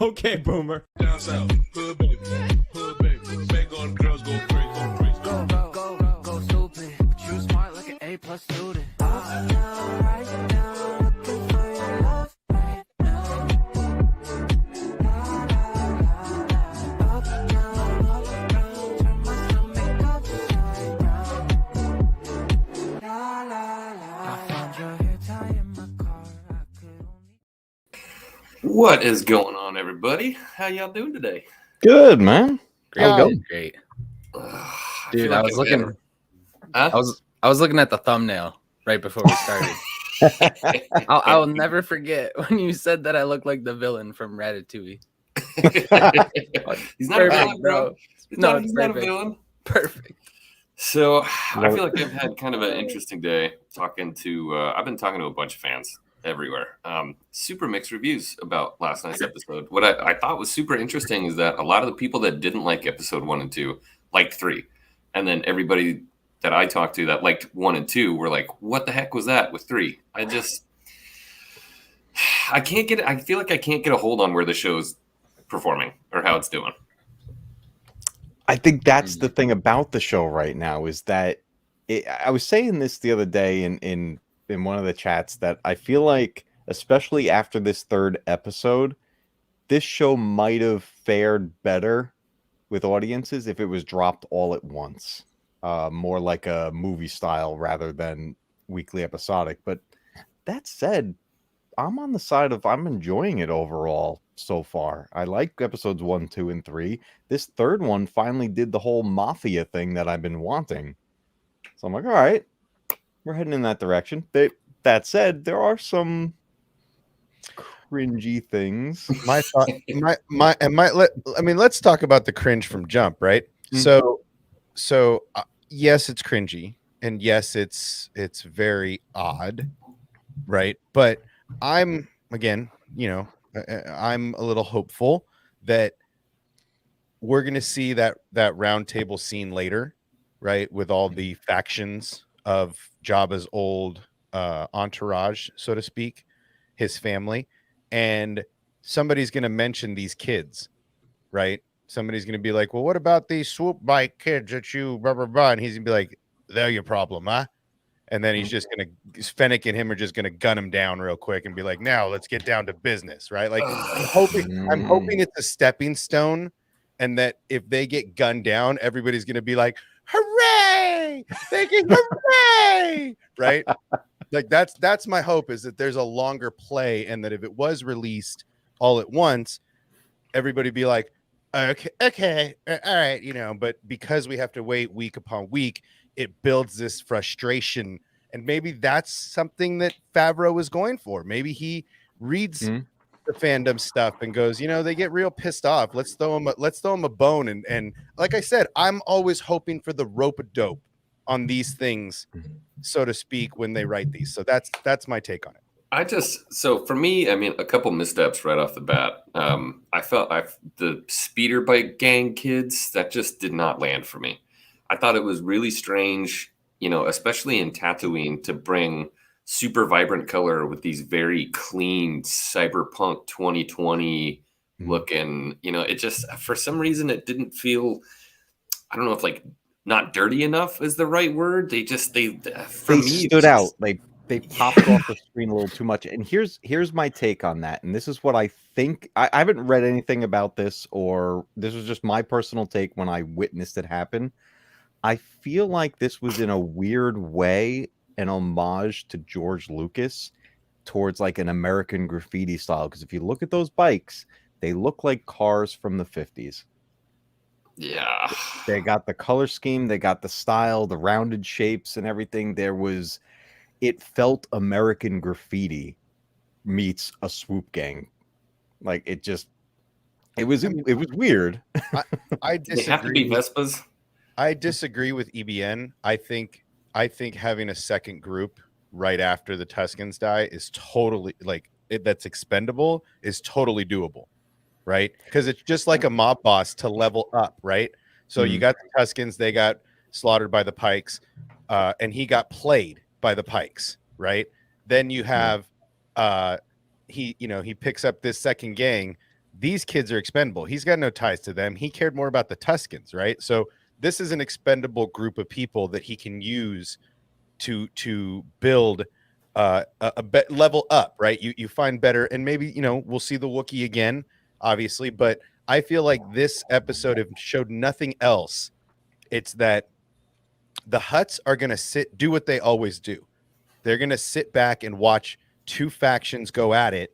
Okay, boomer. Down south, hood baby, make all the girls go crazy, Go stupid. But you smart like an A+ student. Up now, right now, looking for your love right now. La, la, la, la. Up now, up now, turn my stomach upside down. La, la, la. I found your hair tie in my car. I could only. What is going on, everybody? How y'all doing today? Good, man. Great. I Dude, feel I like was I've looking. had- Huh? I was looking at the thumbnail right before we started. I will never forget when you said that I look like the villain from Ratatouille. He's not a Perfect, villain, bro. He's No, not, it's he's not a perfect. villain. Perfect. So I feel like I've had kind of an interesting day talking to. I've been talking to a bunch of fans everywhere. Super mixed reviews about last night's episode. What I thought was super interesting is that a lot of the people that didn't like episode 1 and 2 liked 3, and then everybody that I talked to that liked 1 and 2 were like, "What the heck was that with 3?" I can't get. I feel like I can't get a hold on where the show's performing or how it's doing. I think that's the thing about the show right now is that I was saying this the other day in one of the chats that I feel like, especially after this third episode, this show might have fared better with audiences if it was dropped all at once, more like a movie style rather than weekly episodic. But that said, I'm on the side of I'm enjoying it overall so far. I like episodes 1, 2, and 3. This third one finally did the whole Mafia thing that I've been wanting. So I'm like, all right, we're heading in that direction. That said, there are some cringy things. My thought, let's talk about the cringe from Jump, right? Mm. So yes, it's cringy, and yes, it's very odd, right? But I'm again, I'm a little hopeful that we're gonna see that roundtable scene later, right? With all the factions of Jabba's old entourage, so to speak, his family, and somebody's gonna mention these kids, right? Somebody's gonna be like, "Well, what about these swoop bike kids that you blah blah blah?" And he's gonna be like, "They're your problem, huh?" And then he's just gonna Fennec and him are just gonna gun him down real quick and be like, "Now let's get down to business," right? Like I'm hoping it's a stepping stone, and that if they get gunned down, everybody's gonna be like, "Hooray! Thank you, hooray!" Right? Like that's my hope, is that there's a longer play, and that if it was released all at once, everybody be like, okay, all right, but because we have to wait week upon week, it builds this frustration. And maybe that's something that Favreau was going for. Maybe he reads the fandom stuff and goes, they get real pissed off. Let's throw him a bone. And like I said, I'm always hoping for the rope-a-dope on these things, so to speak, when they write these. So that's my take on it. So for me, I mean, a couple missteps right off the bat. I felt the speeder bike gang kids, that just did not land for me. I thought it was really strange, especially in Tatooine, to bring super vibrant color with these very clean cyberpunk 2020 looking, it just, for some reason, it didn't feel, I don't know if like not dirty enough is the right word. They stood out. They popped off the screen a little too much. And here's my take on that. And this is what I think. I haven't read anything about this, or this was just my personal take when I witnessed it happen. I feel like this was in a weird way an homage to George Lucas towards like an American Graffiti style. Because if you look at those bikes, they look like cars from the 50s. Yeah. They got the color scheme, they got the style, the rounded shapes and everything. It felt American Graffiti meets a swoop gang. Like it was weird. I They disagree. have to be Vespas. I disagree with EBN. I think having a second group right after the Tuscans die is totally that's expendable, is totally doable, right? Because it's just like a mob boss to level up, right? So you got the Tuscans, they got slaughtered by the Pikes, and he got played by the Pikes, right? Then you have he picks up this second gang. these kids are expendable. He's got no ties to them. He cared more about the Tuskens, right? So this is an expendable group of people that he can use to build level up, right? You find better, and maybe we'll see the Wookiee again, obviously, but I feel like this episode showed nothing else. It's that the Hutts are going to do what they always do. They're going to sit back and watch two factions go at it.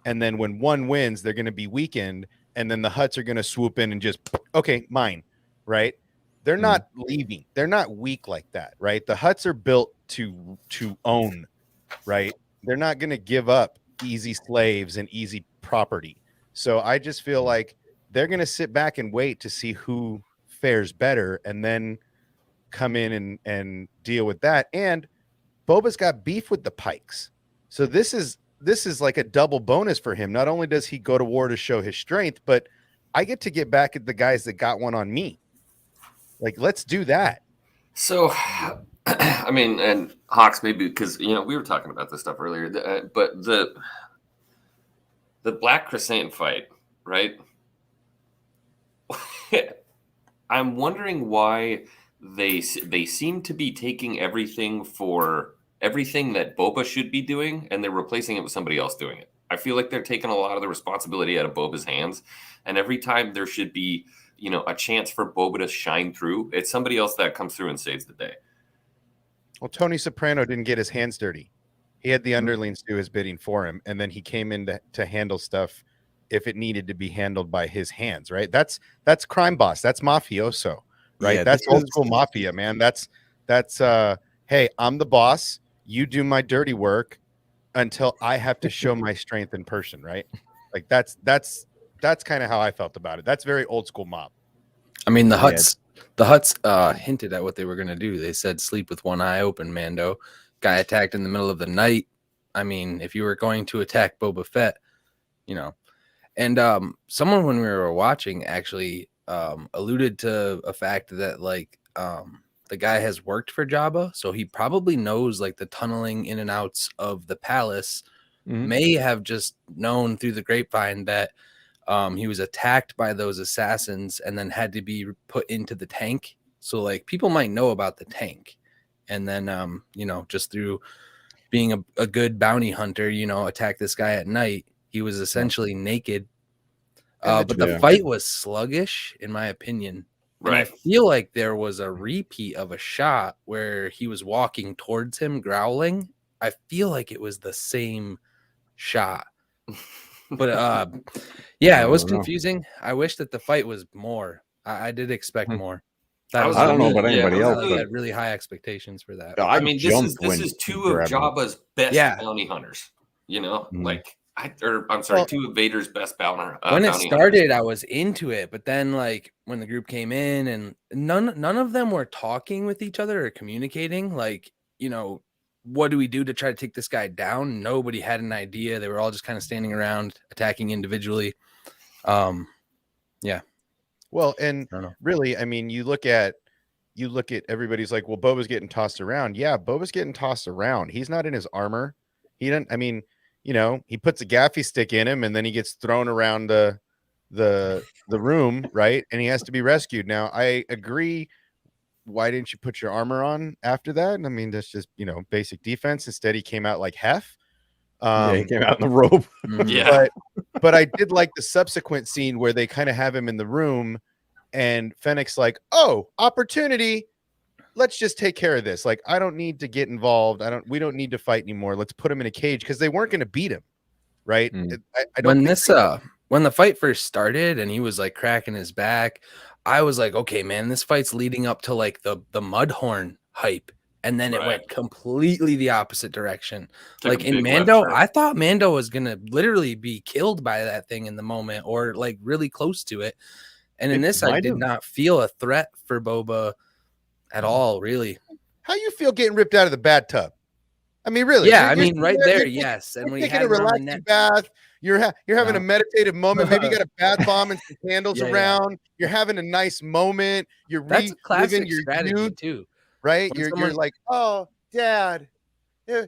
And then when one wins, they're going to be weakened. And then the Hutts are going to swoop in and just, okay, mine, right? They're not leaving. They're not weak like that, right? The Hutts are built to own, right? They're not going to give up easy slaves and easy property. So I just feel like they're going to sit back and wait to see who fares better and then come in and deal with that. And Boba's got beef with the Pikes. So this is like a double bonus for him. Not only does he go to war to show his strength, but I get to get back at the guys that got one on me. Like, let's do that. So, I mean, and Hawks, maybe because we were talking about this stuff earlier, but the Black Krrsantan fight, right? I'm wondering why they seem to be taking everything that Boba should be doing, and they're replacing it with somebody else doing it. I feel like they're taking a lot of the responsibility out of Boba's hands, and every time there should be a chance for Boba to shine through, it's somebody else that comes through and saves the day. Well, Tony Soprano didn't get his hands dirty. He had the underlings do his bidding for him, and then he came in to handle stuff if it needed to be handled by his hands, right? That's crime boss. That's mafioso, right? Yeah, that's old school mafia, man. That's hey, I'm the boss. You do my dirty work until I have to show my strength in person, right? Like that's kind of how I felt about it. That's very old school mob. I mean, the Hutts hinted at what they were going to do. They said, sleep with one eye open, Mando. Guy attacked in the middle of the night. I mean, if you were going to attack Boba Fett, And someone, when we were watching, actually alluded to a fact that, like, the guy has worked for Jabba, so he probably knows, like, the tunneling in and outs of the palace. May have just known through the grapevine that he was attacked by those assassins and then had to be put into the tank. So, like, people might know about the tank. And then, just through being a good bounty hunter, attack this guy at night. He was essentially naked. But the fight was sluggish, in my opinion. Right. And I feel like there was a repeat of a shot where he was walking towards him, growling. I feel like it was the same shot. But yeah, it was confusing. I wish that the fight was more. I did expect more. I don't know about anybody else. I had really high expectations for that. I mean, this is two of Jabba's best bounty hunters. Like, I'm sorry, two of Vader's best bounty. When it started, I was into it, but then, like, when the group came in, and none of them were talking with each other or communicating. Like, what do we do to try to take this guy down? Nobody had an idea. They were all just kind of standing around, attacking individually. Yeah. Well, and really, I mean, you look at everybody's like, well, Boba's getting tossed around. Yeah, Boba's getting tossed around. He's not in his armor. He doesn't. I mean, he puts a gaffy stick in him, and then he gets thrown around the room, right? And he has to be rescued. Now, I agree. Why didn't you put your armor on after that? I mean, that's just basic defense. Instead, he came out like Hef. He came out in the robe. Yeah. But I did like the subsequent scene where they kind of have him in the room, and Fennec's like, "Oh, opportunity. Let's just take care of this. Like, I don't need to get involved. We don't need to fight anymore. Let's put him in a cage," because they weren't going to beat him, right? I don't. When the fight first started and he was like cracking his back, I was like, okay, man, this fight's leading up to like the Mudhorn hype. And then it went completely the opposite direction. Like in Mando, I thought Mando was going to literally be killed by that thing in the moment, or like really close to it. And in this, I did not feel a threat for Boba at all, really. How you feel getting ripped out of the bathtub? I mean, really? Yeah, I mean, right there, yes. And when you had a relaxing bath, you're having a meditative moment. Maybe you got a bath bomb and some candles around. Yeah. You're having a nice moment. That's classic your strategy too. Right? You're like, oh, Dad,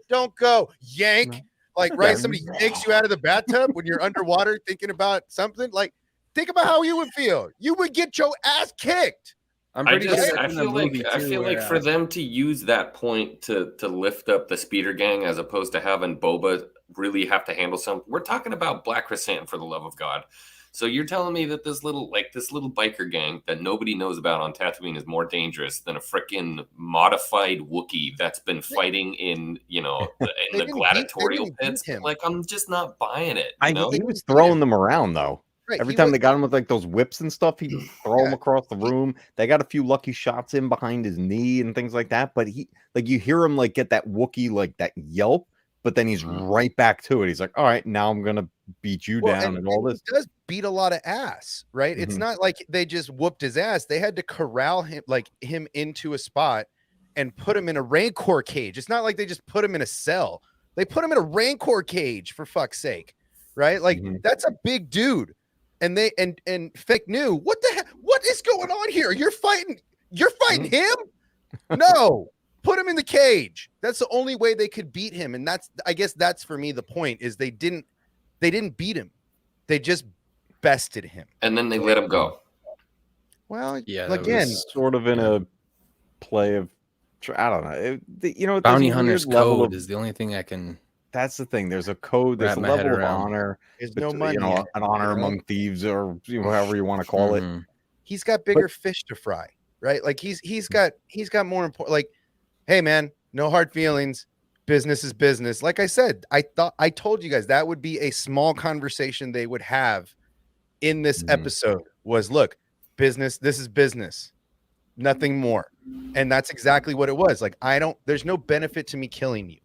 don't go. Yank. Like, right? Somebody takes you out of the bathtub when you're underwater thinking about something. Like, think about how you would feel. You would get your ass kicked. I'm I pretty sure just that's I in the feel like movie I too, feel like where, for them to use that point to lift up the speeder gang as opposed to having Boba really have to handle something. We're talking about Black Krrsantan, for the love of God. So you're telling me that this little biker gang that nobody knows about on Tatooine is more dangerous than a freaking modified Wookiee that's been fighting in They the didn't gladiatorial beat pits? him. Like, I'm just not buying it. He was throwing them around though. Right, Every he time was- they got him with like those whips and stuff, he'd throw them across the room. They got a few lucky shots in behind his knee and things like that. But you hear him like get that Wookiee, like that yelp, but then he's right back to it. He's like, all right, now I'm gonna beat you down and all this. He does beat a lot of ass, right? It's not like they just whooped his ass. They had to corral him into a spot and put him in a Rancor cage. It's not like they just put him in a cell. They put him in a Rancor cage, for fuck's sake, right? Like that's a big dude. And they and Fake knew what the heck, what is going on here? You're fighting him? No, put him in the cage. That's the only way they could beat him. And I guess that's for me the point is they didn't beat him. They just bested him. And then they let him go. Well, Yeah, again, Sort of in a play of, I don't know. There's Bounty a Hunter's weird level code of- is the only thing I can. That's the thing. There's a code. There's Wrap a my head level of around. honor. there's no money. An honor you know? among thieves, or however you want to call it. Mhm. He's got bigger fish to fry, right? Like he's got more important. Like, hey man, no hard feelings. Business is business. Like I said, I told you guys that would be a small conversation they would have in this episode. Was look, business. This is business, nothing more, and that's exactly what it was. Like there's no benefit to me killing you.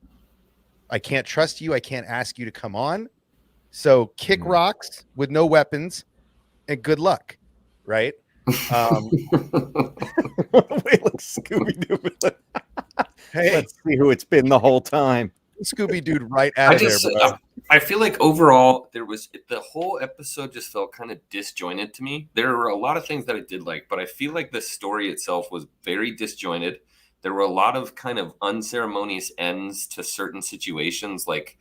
I can't trust you. I can't ask you to come on. So kick rocks with no weapons, and good luck, right? Wait, look, Scooby Doo. Hey, Let's see who it's been the whole time. Scooby Dude, right out of there, bro. I feel like overall the whole episode just felt kind of disjointed to me. There were a lot of things that I did like, but I feel like the story itself was very disjointed. There were a lot of kind of unceremonious ends to certain situations. Like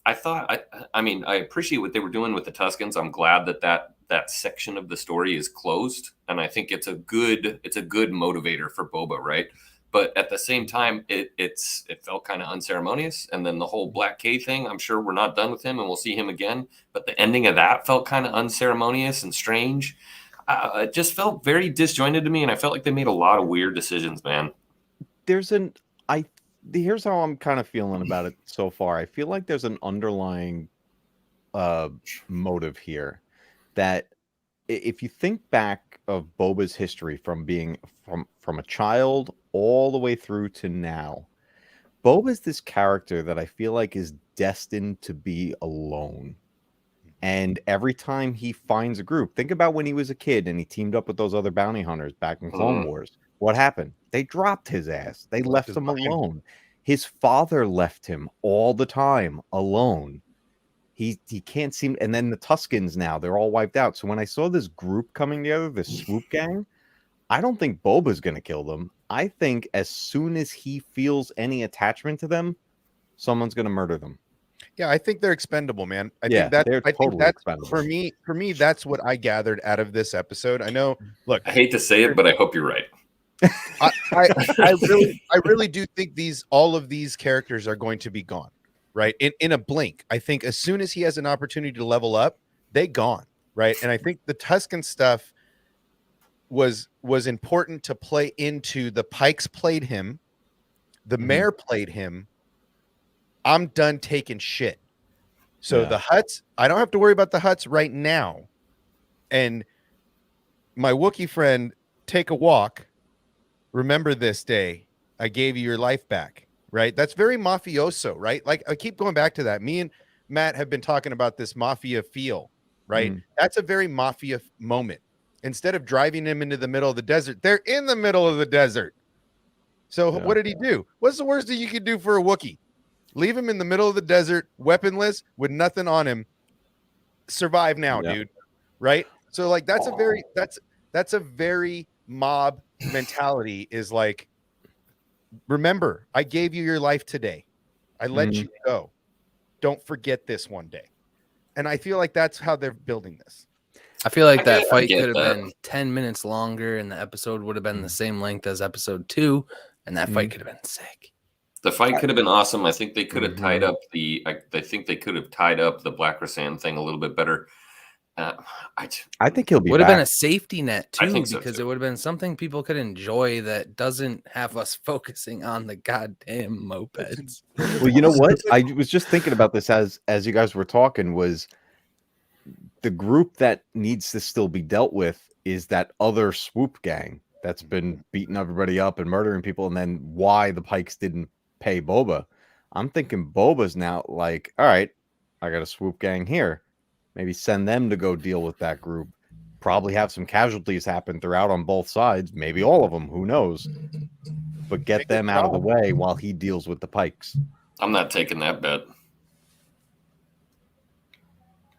I thought, I mean, I appreciate what they were doing with the Tuscans. I'm glad that section of the story is closed, and I think it's a good motivator for Boba, right? But at the same time, it felt kind of unceremonious. And then the whole Black K thing, I'm sure we're not done with him and we'll see him again. But the ending of that felt kind of unceremonious and strange. It just felt very disjointed to me, and I felt like they made a lot of weird decisions, man. Here's how I'm kind of feeling about it so far. I feel like there's an underlying motive here that if you think back of Boba's history from being from a child all the way through to now, Boba's this character that I feel like is destined to be alone. And every time he finds a group, think about when he was a kid and he teamed up with those other bounty hunters back in Clone Wars. What happened? They dropped his ass. They left him alone. His father left him all the time alone. He can't seem, and then the Tuscans now, they're all wiped out. So when I saw this group coming together, this swoop gang, I don't think Boba's going to kill them. I think as soon as he feels any attachment to them, someone's going to murder them. Yeah, I think they're expendable, man. I Yeah, think they're totally expendable. for me, that's what I gathered out of this episode. I know, look, I hate to say it, but I hope you're right. I really do think all of these characters are going to be gone, right? In a blink. I think as soon as he has an opportunity to level up, they gone, right? And I think the Tuscan stuff was important to play into. The Pikes played him, the Mayor played him. I'm done taking shit. So the Hutts, I don't have to worry about the Hutts right now. And my Wookiee friend, take a walk. Remember this day. I gave you your life back, right? That's very mafioso, right? Like I keep going back to that. Me and Matt have been talking about this Mafia feel, right? That's a very Mafia moment. Instead of driving him into the middle of the desert, they're in the middle of the desert. So what did he do? What's the worst thing you could do for a Wookiee? Leave him in the middle of the desert, weaponless, with nothing on him. Survive now, dude. Right? So like that's a very mob mentality, is like, remember, I gave you your life today. I let you go. don't forget this one day. And I feel like that's how they're building this. I feel like I that get fight could have that. been 10 minutes longer and the episode would have been the same length as episode 2, and that fight could have been sick. The fight could have been awesome. I think they could have tied up I think they could have tied up the Black Krrsantan thing a little bit better. I think he'll be Would have been back. a safety net I too, think so, because too. it would have been something people could enjoy that doesn't have us focusing on the goddamn mopeds. Well, you know what? I was just thinking about this as you guys were talking. Was the group that needs to still be dealt with is that other swoop gang that's been beating everybody up and murdering people, and then why the Pikes didn't pay Boba. I'm thinking Boba's now like, all right, I got a swoop gang here. Maybe send them to go deal with that group. Probably have some casualties happen throughout on both sides. Maybe all of them. Who knows? But get them out of the way while he deals with the Pikes. I'm not taking that bet.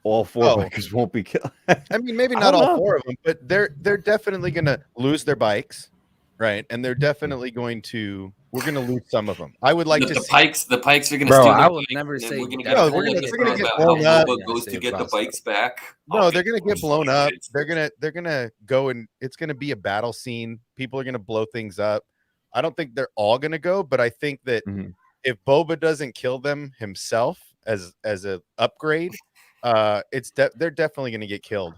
All 4 Pikes won't be killed. I mean, maybe not all 4 of them, but they're definitely going to lose their bikes, right? And they're definitely going to. We're going to lose some of them. I would like to the see Pikes. The Pikes are going to Bro, steal. I the would bikes, never and say we're going to no, get they're gonna get about blown how up. Boba goes to get the bikes back. No, they're gonna get blown up. They're gonna go and it's gonna be a battle scene. People are gonna blow things up. I don't think they're all gonna go, but I think that if Boba doesn't kill them himself as a upgrade, they're definitely gonna get killed.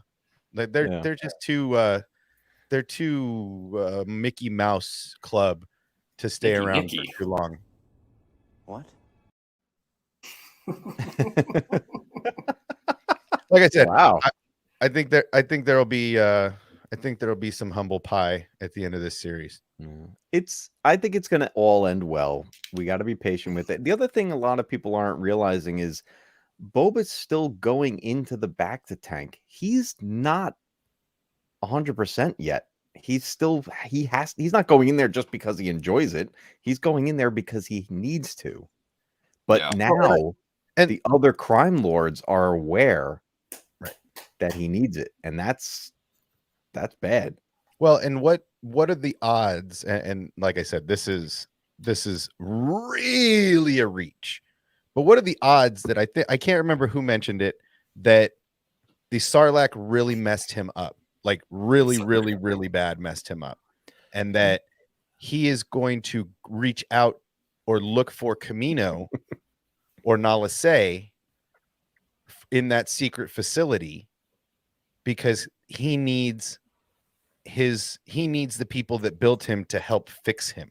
They're just too Mickey Mouse Club to stay around for too long. What? Like I said, Wow. I think there'll be some humble pie at the end of this series. I think it's gonna all end well. We got to be patient with it. The other thing a lot of people aren't realizing is Boba's still going into the Bacta tank. He's not 100% yet. He's not going in there just because he enjoys it. He's going in there because he needs to. But now and the other crime lords are aware that he needs it, and that's bad. Well, and what are the odds? And like I said, this is really a reach. But what are the odds that I can't remember who mentioned it, that the Sarlacc really messed him up, like really, really, really bad messed him up, and that he is going to reach out or look for Camino or Nala Se in that secret facility because he needs the people that built him to help fix him.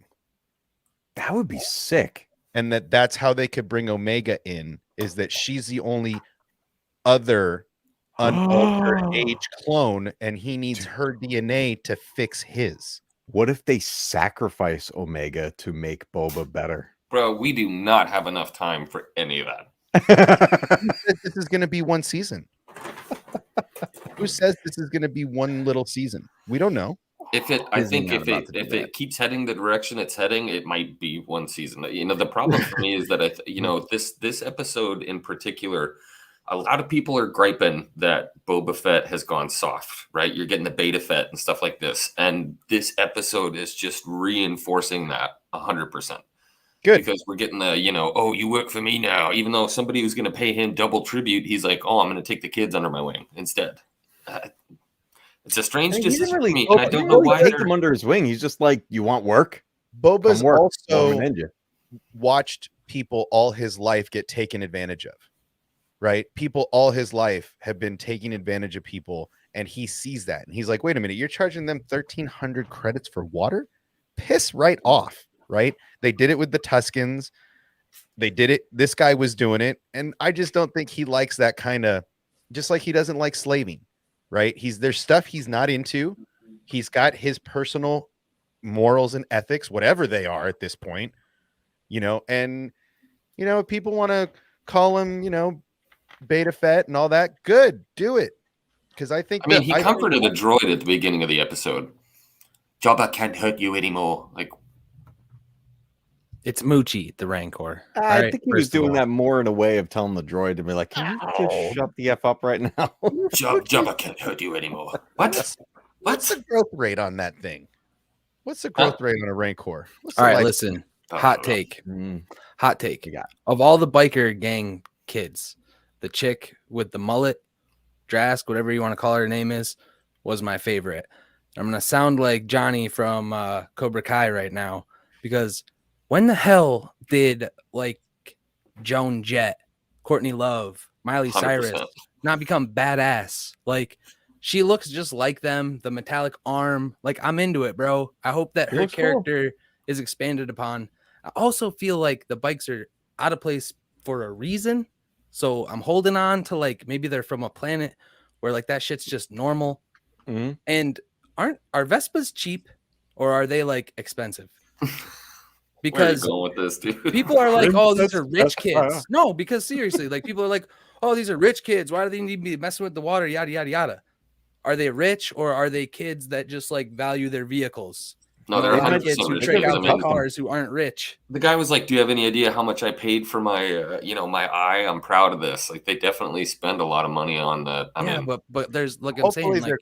That would be sick. And that's how they could bring Omega in, is that she's the only other unaltered age clone, and he needs her DNA to fix his. What if they sacrifice Omega to make Boba better? Bro, we do not have enough time for any of that. This is going to be one season. Who says this is going to be one little season? We don't know. I think if it keeps heading the direction it's heading, it might be one season. You know, the problem for me is that this episode in particular, a lot of people are griping that Boba Fett has gone soft, right? You're getting the beta Fett and stuff like this, and this episode is just reinforcing that 100%. Good, because we're getting the oh, you work for me now, even though somebody who's going to pay him double tribute, he's like, oh, I'm going to take the kids under my wing instead. It's a strange decision for me, and I don't know why. Take him under his wing. He's just like, you want work? Boba's also ninja. Watched people all his life get taken advantage of, right? People all his life have been taking advantage of people, and he sees that, and he's like, wait a minute, you're charging them 1,300 credits for water? Piss right off, right? They did it with the Tuskens. They did it. This guy was doing it, and I just don't think he likes that kind of, just like he doesn't like slaving. Right? There's stuff he's not into. He's got his personal morals and ethics, whatever they are at this point, and people want to call him, beta Fett and all that. Good, do it. Because I think he comforted a droid at the beginning of the episode. Jabba can't hurt you anymore. Like, it's Moochie, the Rancor. I think he was doing that more in a way of telling the droid to be like, can you just shut the F up right now? Jabba can't hurt you anymore. What? What's the growth rate on that thing? What's the growth rate on a Rancor? All right, listen. Hot take. Hot take. Of all the biker gang kids. The chick with the mullet, Drask, whatever you want to call her name is, was my favorite. I'm going to sound like Johnny from Cobra Kai right now, because when the hell did like Joan Jett, Courtney Love, Miley 100%. Cyrus not become badass? Like, she looks just like them, the metallic arm. Like, I'm into it, bro. I hope that It her looks cool. character is expanded upon. I also feel like the bikes are out of place for a reason. So I'm holding on to, like, maybe they're from a planet where like that shit's just normal. Mhm. And are Vespas cheap, or are they like expensive? Where are you Because going with this, dude? people are like, oh, these That's- are rich that's- kids. No, because seriously, like, people are like, oh, these are rich kids. Why do they need to be messing with the water? Yada, yada, yada. Are they rich, or are they kids that just like value their vehicles? No, Or they're are they 100% kids who rich trick kids. out I their mean, cars who aren't rich? the guy was like, "Do you have any idea how much I paid for my, my eye? I'm proud of this." Like, they definitely spend a lot of money on that. I Yeah, mean, but there's, like I'm Hopefully saying, like, they're-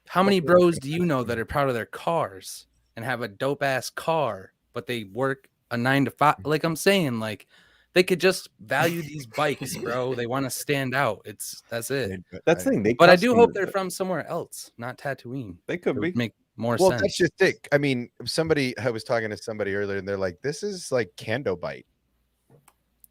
how many hopefully bros do you know that are proud of their cars and have a dope ass car, but they work a 9 to 5? Like I'm saying, like, they could just value these bikes, bro. They want to stand out. That's it. That's the thing. They But I do custom hope it. they're from somewhere else, not Tatooine. They could It be. would make more Well, sense. that's just it. I mean, I was talking to somebody earlier, and they're like, "This is like Kando bite."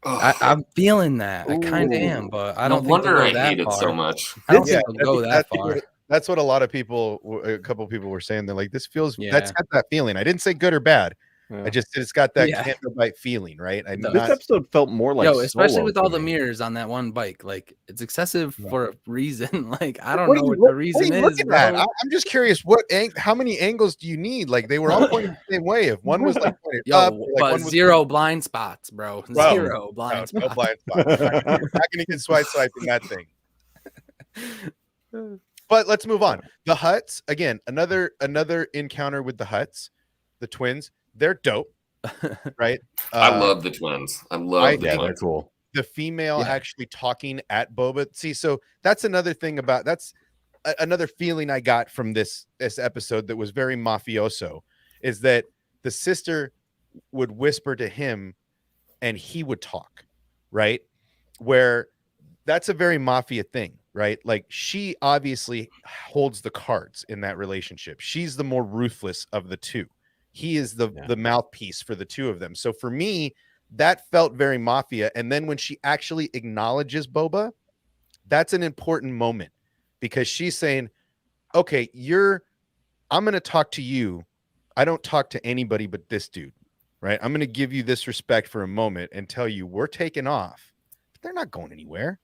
I'm feeling that. I kind of Ooh. am, but I no don't think wonder they'll I go that hate it so far. much. I don't Yeah, think they'll go that far. That's what a lot of people, a couple of people were saying. They're like, "This feels." Yeah. That's got that feeling. I didn't say good or bad. Yeah. I just said it's got that Yeah. Kando bite feeling, right? I'm This This not. episode felt more like Yo, especially Solo with all to the me. mirrors on that one bike, like, it's excessive Yeah. for a reason. Like, I don't What know are you what look- the reason what are you is, looking bro. at? I'm just curious. How many angles do you need? Like, they were all pointing the same way. If one was like pointed Yo, up, like but one was zero blind spots, bro. Bro, Zero blind no spots. blind spot. I'm not gonna get swiping that thing. But let's move on. The Hutts, again, another encounter with the Hutts, the twins. They're dope, right? I love the twins. I love I- the Yeah, twins. they're cool. the female Yeah. actually talking at Boba. See, so that's another thing that's another feeling I got from this episode that was very mafioso, is that the sister would whisper to him and he would talk, right? Where that's a very mafia thing, right? Like, she obviously holds the cards in that relationship. She's the more ruthless of the two. He is the mouthpiece for the two of them. So for me, that felt very mafia. And then when she actually acknowledges Boba, that's an important moment, because she's saying, okay, I'm going to talk to you. I don't talk to anybody but this dude, right? I'm going to give you this respect for a moment and tell you we're taking off. But they're not going anywhere.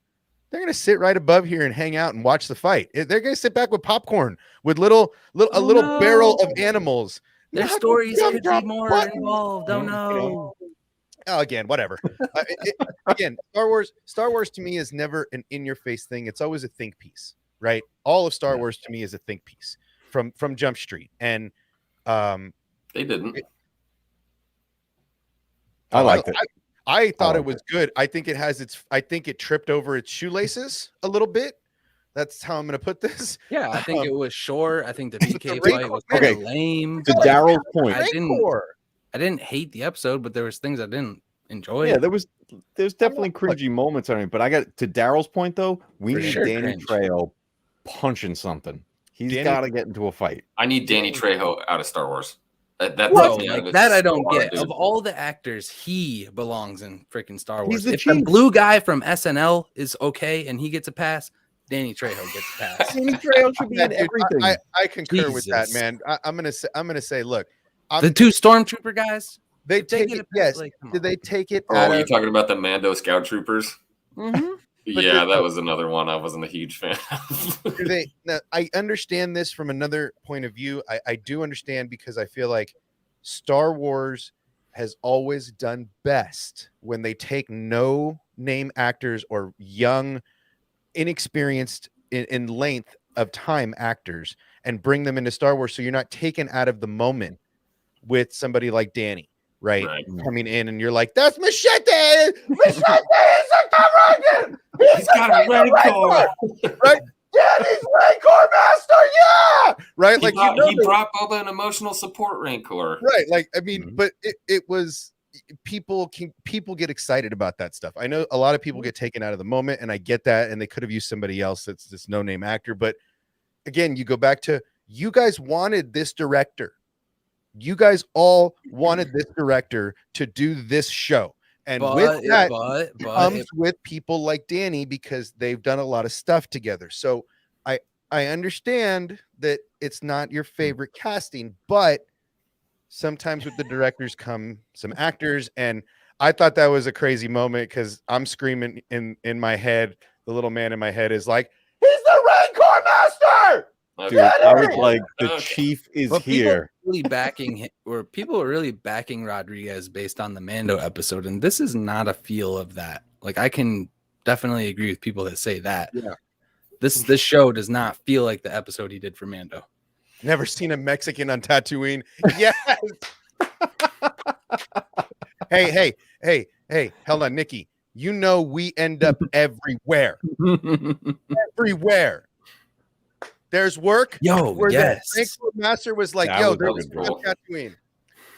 They're going to sit right above here and hang out and watch the fight. They're going to sit back with popcorn, with a little barrel of animals. Their Not stories gum could drop be more buttons. involved. Don't know. Oh, again, whatever. Again, Star Wars to me is never an in-your-face thing. It's always a think piece, right? All of Star Wars to me is a think piece from Jump Street, and They didn't. I liked it. I thought it liked was good. I think it tripped over its shoelaces a little bit. That's how I'm going to put this. Yeah, I think it was short. I think the the PK Rancor- fight was Okay. kind of lame. To Daryl's point, I didn't hate the episode, but there was things I didn't enjoy. yeah, there's definitely cringy moments on it, but I got to Daryl's point though. We For need sure Danny cringe. Trejo punching something. He's Danny- got to get into a fight. I need Danny Trejo out of Star Wars. That Bro, takes me out of like it that I so don't hard, get. dude. Of all the actors, he belongs in freaking Star Wars. He's the If the chief. blue guy from SNL is okay and he gets a pass, Danny Trejo gets a pass. Danny Trejo should be Yeah, in dude, everything. I concur with that, Jesus. man. I'm gonna say, look, The two stormtrooper guys. they if they take get it. a pass, Yes, like, come did on. they take it? Oh, out you of, talking about the Mando Scout Troopers? Mhm. But Yeah, the- that was another one I wasn't a huge fan of. do they? Now, I understand this from another point of view. I do understand, because I feel like Star Wars has always done best when they take no name actors or young, inexperienced in length of time actors and bring them into Star Wars, so you're not taken out of the moment with somebody like Danny, right? Right. Coming in and you're like, that's Machete! Machete is a Taragan! He's got a Rancor. Right? Danny's Rancor Master, yeah! Right? He Like, brought, you know he brought Boba an emotional support Rancor. right, like, I mean, Mhm. but it was people get excited about that stuff. I know a lot of people get taken out of the moment, and I get that, and they could have used somebody else that's this no-name actor. But again, you go back to, you guys wanted this director. You guys all wanted this director to do this show. And with that comes with people like Danny, because they've done a lot of stuff together. So I understand that it's not your favorite casting, but sometimes with the directors come some actors. And I thought that was a crazy moment, because I'm screaming in my head. The little man in my head is like, he's the Rancor master. Dude, I was like, the chief is here. People are really backing Rodriguez based on the Mando episode, and this is not a feel of that. Like, I can definitely agree with people that say that. Yeah. This show does not feel like the episode he did for Mando. Never seen a Mexican on Tatooine. Yes. Hey, hold on, Nikki. You know we end up everywhere. Everywhere. There's work. Yes. The master was like, there's Tatooine.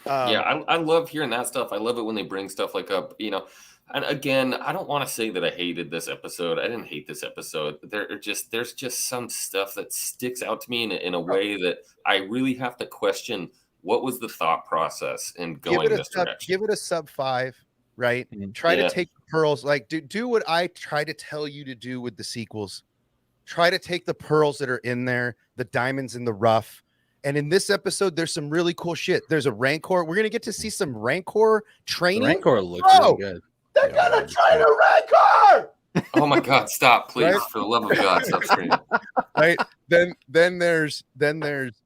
I love hearing that stuff. I love it when they bring stuff like up, and again, I don't want to say that I hated this episode. I didn't hate this episode. There's just some stuff that sticks out to me in a way that I really have to question what was the thought process in going this direction. Give it a sub 5, right? Try to take the pearls, like do what I try to tell you to do with the sequels. Try to take the pearls that are in there, the diamonds in the rough. And in this episode, there's some really cool shit. There's a Rancor. We're going to get to see some Rancor training. The Rancor looks really good. They're going to train a Rancor! Oh my God, stop, please. Right? For the love of God, stop screaming. Right? Then there's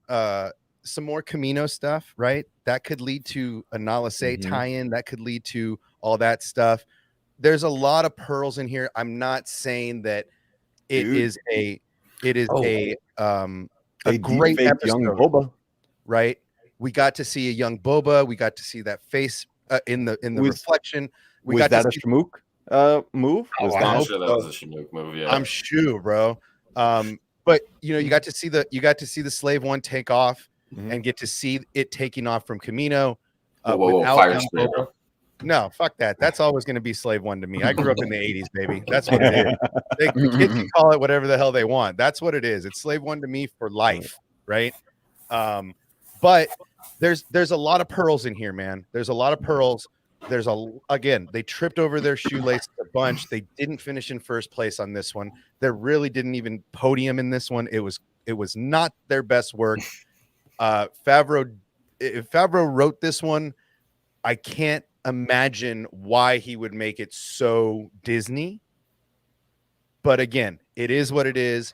some more Camino stuff, right? That could lead to a Nala Se tie-in. That could lead to all that stuff. There's a lot of pearls in here. I'm not saying that it is a great episode, young Boba, right? We got to see a young Boba. We got to see that face in the reflection. Was that a Shmook move? I'm sure that was a Shmook move. Yeah, I'm sure, bro. But you got to see the Slave One take off and get to see it taking off from Camino. Fire spray, bro. No, fuck that. That's always going to be Slave One to me. I grew up in the 80s, baby. That's what it is. The kids can call it whatever the hell they want. That's what it is. It's Slave One to me for life, right? But there's a lot of pearls in here, man. There's a lot of pearls. They tripped over their shoelaces a bunch. They didn't finish in first place on this one. They really didn't even podium in this one. It was not their best work. If Favreau wrote this one, I can't imagine why he would make it so Disney. But again, it is what it is.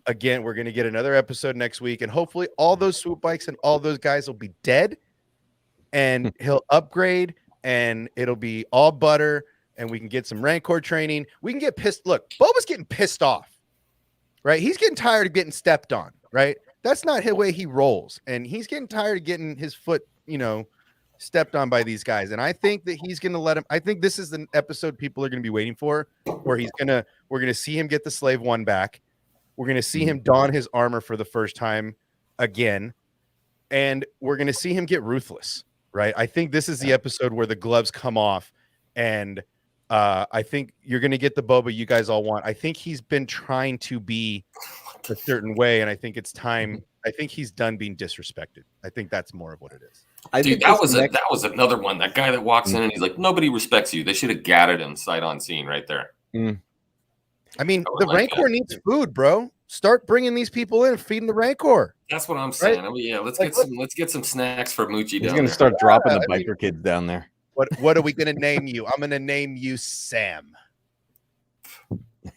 Again, we're going to get another episode next week, and hopefully all those swoop bikes and all those guys will be dead, and he'll upgrade, and it'll be all butter, and we can get some Rancor training. We can get pissed. Look, Boba's getting pissed off, right? He's getting tired of getting stepped on, right? That's not the way he rolls, and he's getting tired of getting his foot, stepped on by these guys. And I think that he's going to let him. I think this is the episode people are going to be waiting for, where we're going to see him get the Slave One back. We're going to see him don his armor for the first time again. And we're going to see him get ruthless, right? I think this is the episode where the gloves come off. And I think you're going to get the Boba you guys all want. I think he's been trying to be a certain way. And I think it's time. I think he's done being disrespected. I think that's more of what it is. Dude, that was another one. That guy that walks in and he's like, nobody respects you. They should have gathered him sight on scene right there. I mean, the Rancor needs food, bro. Start bringing these people in, feeding the Rancor. That's what I'm saying. Right? I mean, yeah, let's get some snacks for Moochie. He's going to start dropping the biker kids down there. What are we going to name you? I'm going to name you Sam.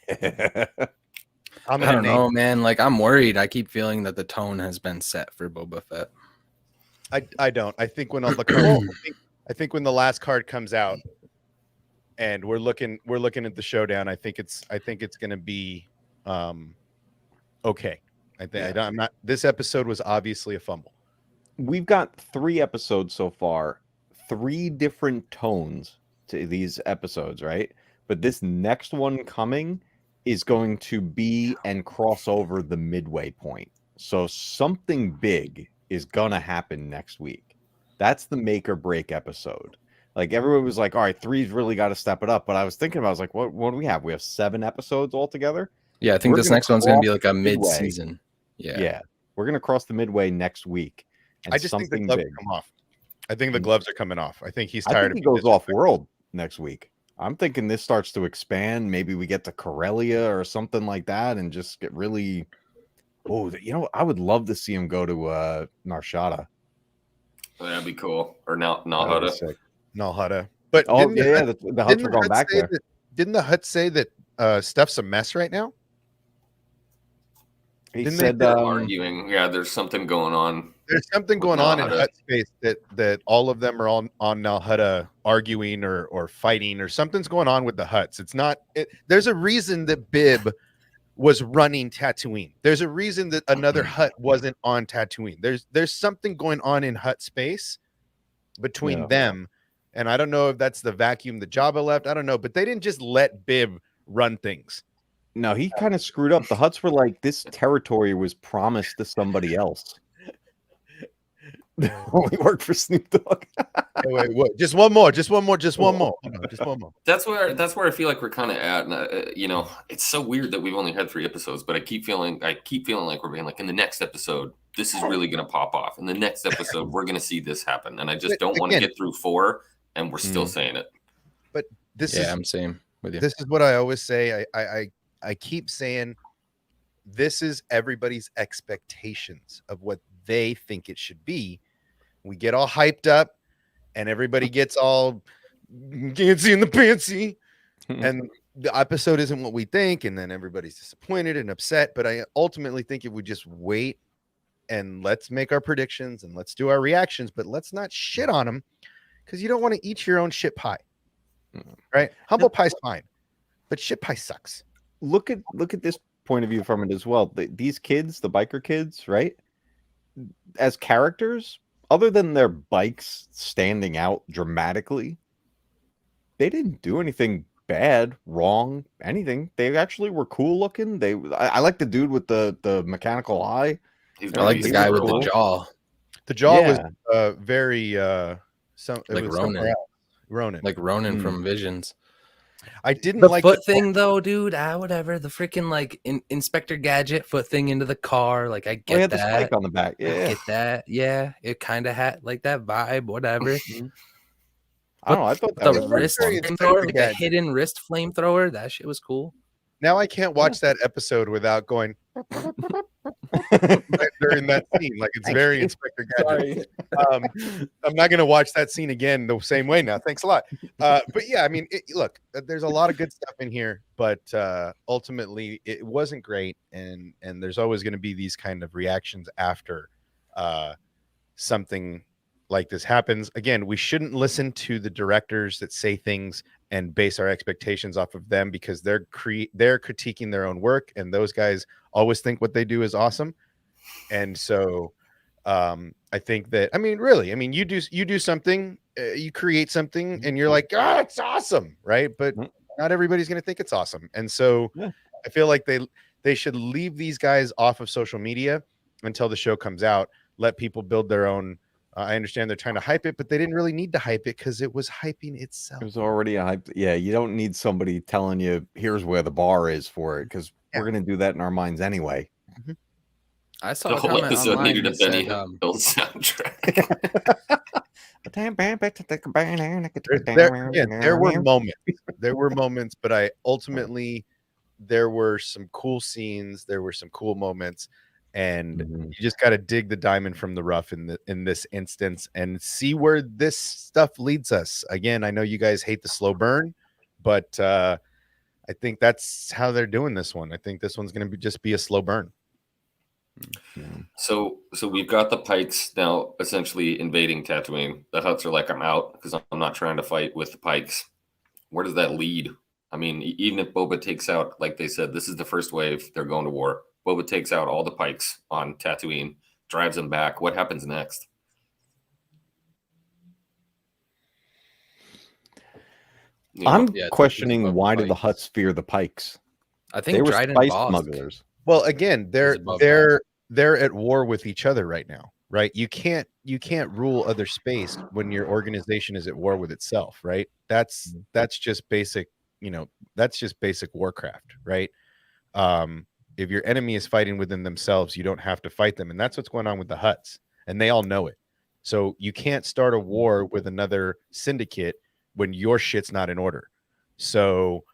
I don't know, man. Like, I'm worried. I keep feeling that the tone has been set for Boba Fett. I don't. I think when all the cards, I think when the last card comes out, and we're looking at the showdown, I think it's going to be okay. I'm not. This episode was obviously a fumble. We've got 3 episodes so far, 3 different tones to these episodes, right? But this next one coming is going to be and cross over the midway point. So something big is gonna happen next week. That's the make or break episode. Like everyone was like, all right, 3's really got to step it up. But I was thinking about, I was like, what do we have? We have 7 episodes altogether. Yeah, I think We're this gonna next one's gonna be cross like a midway. mid-season. Yeah. We're gonna cross the midway next week. And I just think the something gloves big. come off. I think the gloves are coming off. I think he's I tired think he of goes off world next week. I'm thinking this starts to expand. Maybe we get to Corellia or something like that, and just get really. Oh, I would love to see him go to Narshada. That'd be cool. Or now That'd be Hutt. sick. No, Hutta. But Oh didn't the yeah, Hutt- the Hutts didn't are the going Hutt back say there. that- Didn't the Hutt say that stuff's a mess right now? He didn't they said, say- Arguing. Yeah, there's something going on. There's something With going on in Nalhutta. Hutt space that all of them are on Nalhutta arguing or fighting, or something's going on with the Hutts. It's not. There's a reason that Bib was running Tatooine. There's a reason that another Hutt wasn't on Tatooine. There's something going on in Hutt space between Yeah. them, and I don't know if that's the vacuum that Jabba left. I don't know, but they didn't just let Bib run things. no, he kind of screwed up. The Hutts were like, this territory was promised to somebody else. Only worked for Snoop Dogg. Wait, just one more. Hold on, just one more. That's where I feel like we're kind of at. And, it's so weird that we've only had 3 episodes, but I keep feeling like we're being like, in the next episode, this is really going to pop off. In the next episode, we're going to see this happen. And I just don't want to Again- get through 4, and we're still saying it. But this Yeah, I'm same with you. This is what I always say. I keep saying this is everybody's expectations of what they think it should be. We get all hyped up and everybody gets all fancy in the pantsy, and the episode isn't what we think, and then everybody's disappointed and upset. But I ultimately think if we just wait and let's make our predictions and let's do our reactions, but let's not shit on them, because you don't want to eat your own shit pie. Right? Humble pie's fine, but shit pie sucks. Look at this point of view from it as well. These kids, the biker kids, right? As characters, other than their bikes standing out dramatically, they didn't do anything bad, wrong, anything. They actually were cool looking. I like the dude with the mechanical eye. I like the guy with the jaw, The jaw Yeah. was very like Ronan. Ronan. like Ronan from Visions. I didn't The like foot thing though, dude. Whatever. The freaking like Inspector Gadget foot thing into the car. Like I He get had the that. spike on the back. I Yeah. get that. Yeah, it kind of had like that vibe. Whatever. I don't know. I thought that The was wrist very flamethrower, Inspector like the Gadget. hidden wrist flamethrower. That shit was cool. Now I can't watch that episode without going during that scene. Like it's very Inspector Gadget. I'm not going to watch that scene again the same way now. Thanks a lot. But yeah, I mean, look, there's a lot of good stuff in here, but ultimately it wasn't great. And there's always going to be these kind of reactions after something like this happens. Again, we shouldn't listen to the directors that say things and base our expectations off of them, because they're critiquing their own work, and those guys always think what they do is awesome. And so I think that, really, you do something, you create something, and you're like, oh, it's awesome, right? But not everybody's going to think it's awesome. And so I feel like they should leave these guys off of social media until the show comes out. Let people build their own. I understand they're trying to hype it, but they didn't really need to hype it because it was hyping itself. It was already a hype. Yeah, you don't need somebody telling you here's where the bar is for it, because we're gonna do that in our minds anyway. I saw The a whole comment episode online needed a that said, Benny Hill soundtrack. There were moments. There were moments, but I ultimately there were some cool scenes. There were some cool moments, and you just got to dig the diamond from the rough in this instance and see where this stuff leads us. Again, I know you guys hate the slow burn, but I think that's how they're doing this one. I think this one's going to just be a slow burn. So we've got the Pikes now essentially invading Tatooine. The Hutts are like, I'm out because I'm not trying to fight with the Pikes. Where does that lead? I mean, even if Boba takes out, like they said, this is the first wave, they're going to war. Boba takes out all the Pikes on Tatooine, drives them back. What happens next? I'm Yeah, questioning above why the did the Pikes. Hutts fear the Pikes? I think They were Dryden spice Bosk. smugglers. Well, again, above they're at war with each other right now, right? You can't rule other space when your organization is at war with itself, right? That's just basic, that's just basic warcraft, right? If your enemy is fighting within themselves, you don't have to fight them, and that's what's going on with the Hutts, and they all know it. So you can't start a war with another syndicate when your shit's not in order. So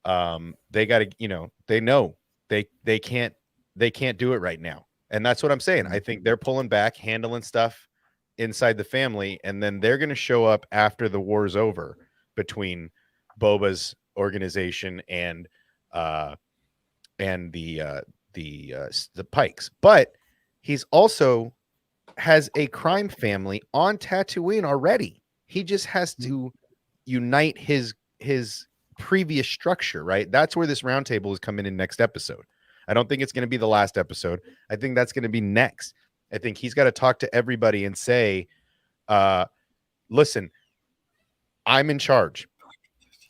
they got to, they know they can't do it right now. And that's what I'm saying. I think they're pulling back, handling stuff inside the family, and then they're going to show up after the war's over between Boba's organization and the Pikes. But he's also has a crime family on Tatooine already. He just has to unite his previous structure, right? That's where this roundtable is coming in next episode. I don't think it's going to be the last episode. I think that's going to be next. I think he's got to talk to everybody and say, listen, I'm in charge.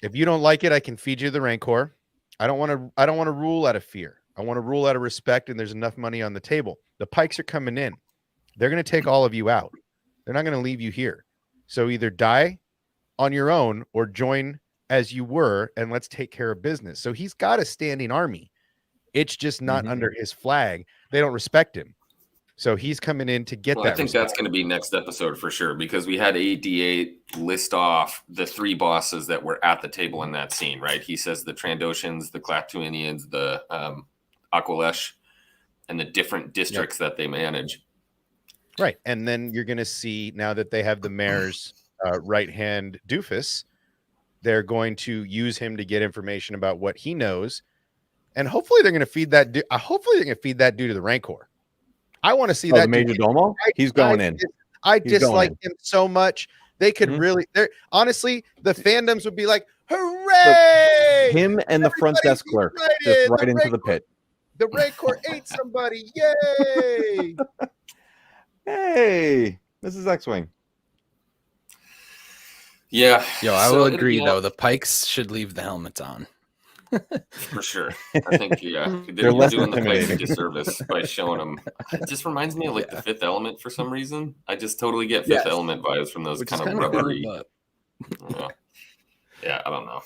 If you don't like it, I can feed you the Rancor. I don't want to rule out of fear. I want to rule out of respect, and there's enough money on the table. The Pikes are coming in. They're going to take all of you out. They're not going to leave you here. So either die on your own or join as you were, and let's take care of business. So he's got a standing army. It's just not under his flag. They don't respect him. So he's coming in to get that. I think that's going to be next episode for sure, because we had AD8 list off the 3 bosses that were at the table in that scene, right? He says the Trandoshans, the Klatooinians, the Aqualesh, and the different districts that they manage. Right. And then you're going to see, now that they have the mayor's right-hand doofus, they're going to use him to get information about what he knows. And hopefully they're going to feed that. Hopefully they're going to feed that dude to the Rancor. I want to see that Major Domo. He's going in. I dislike him so much. They could really. Honestly, the fandoms would be like, "Hooray!" Him and the front desk clerk just right into the pit. The Rancor ate somebody! Yay! Hey, this is Xwing. Yeah. Yo, I will agree though. The Pikes should leave the helmets on. For sure. I think, they're doing the Pikes a disservice by showing them. It just reminds me of like the Fifth Element for some reason. I just totally get Fifth Element vibes from those kind of rubbery. Yeah, I don't know.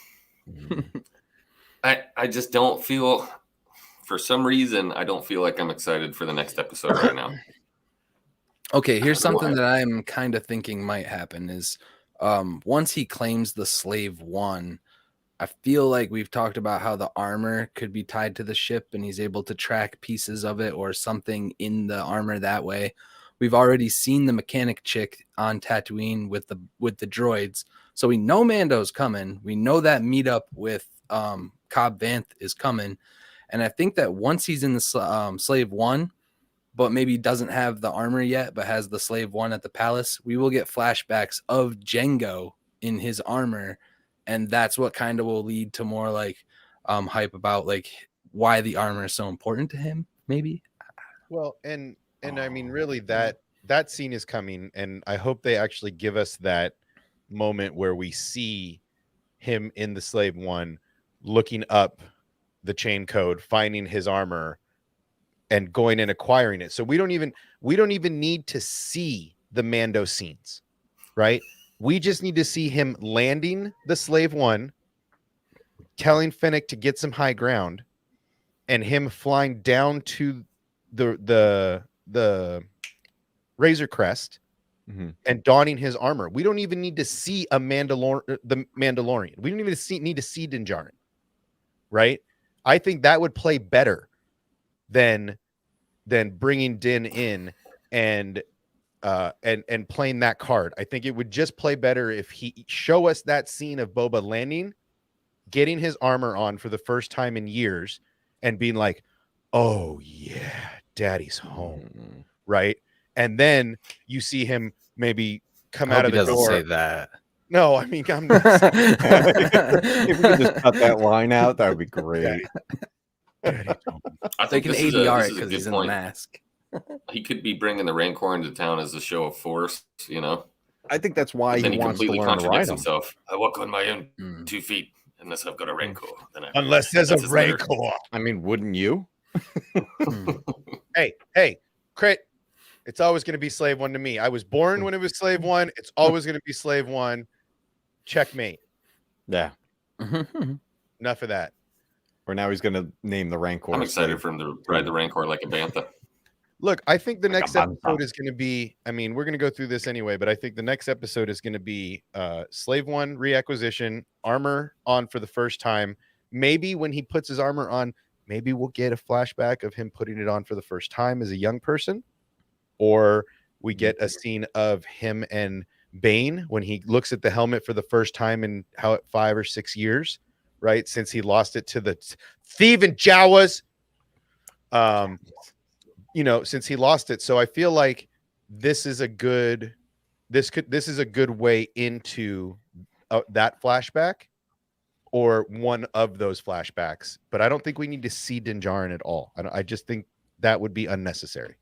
I just don't feel, for some reason, I don't feel like I'm excited for the next episode right now. Okay, here's something that I'm kind of thinking might happen is once he claims the Slave One, I feel like we've talked about how the armor could be tied to the ship and he's able to track pieces of it or something in the armor that way. We've already seen the mechanic chick on Tatooine with the droids. So we know Mando's coming. We know that meetup with Cobb Vanth is coming. And I think that once he's in the Slave One, but maybe doesn't have the armor yet, but has the Slave One at the palace, we will get flashbacks of Jango in his armor. And that's what kind of will lead to more like hype about like why the armor is so important to him, maybe. Well, and I mean, really that scene is coming, and I hope they actually give us that moment where we see him in the Slave One looking up the chain code, finding his armor, and going and acquiring it. So we don't even need to see the Mando scenes, right? We just need to see him landing the Slave One, telling Fennec to get some high ground, and him flying down to the Razor Crest and donning his armor. We don't even need to see the Mandalorian. We don't even need to see Din Djarin, right? I think that would play better than bringing Din in and playing that card. I think it would just play better if he show us that scene of Boba landing, getting his armor on for the first time in years, and being like, "Oh yeah, Daddy's home," right? And then you see him maybe come out of the door. Say that. No, I mean, I'm not If we could just cut that line out, that would be great. I They think can this is ADR a it because good he's in the point. mask. He could be bringing the Rancor into town as a show of force, you know. I think that's why Then he he wants to completely learn to ride contradicts him. himself. I walk on my own 2 feet unless I've got a Rancor. unless there's a That's his letter. Rancor. I mean, wouldn't you? Hey, Crit. It's always going to be slave one to me. I was born when it was slave one. It's always going to be slave one. Checkmate. Yeah. Enough of that. Or now he's going to name the Rancor. I'm excited for him to ride the Rancor like a bantha. Look, I think the next Like a episode is going to be, I mean, we're going to go through this anyway, but I think the next episode is going to be Slave One reacquisition, armor on for the first time. Maybe when he puts his armor on, maybe we'll get a flashback of him putting it on for the first time as a young person. Or we get a scene of him and Bane when he looks at the helmet for the first time in 5 or 6 years, right? Since he lost it to the thieving Jawas. You know, since he lost it. So I feel like this is a good way into that flashback or one of those flashbacks. But I don't think we need to see Din Djarin at all. I just think that would be unnecessary.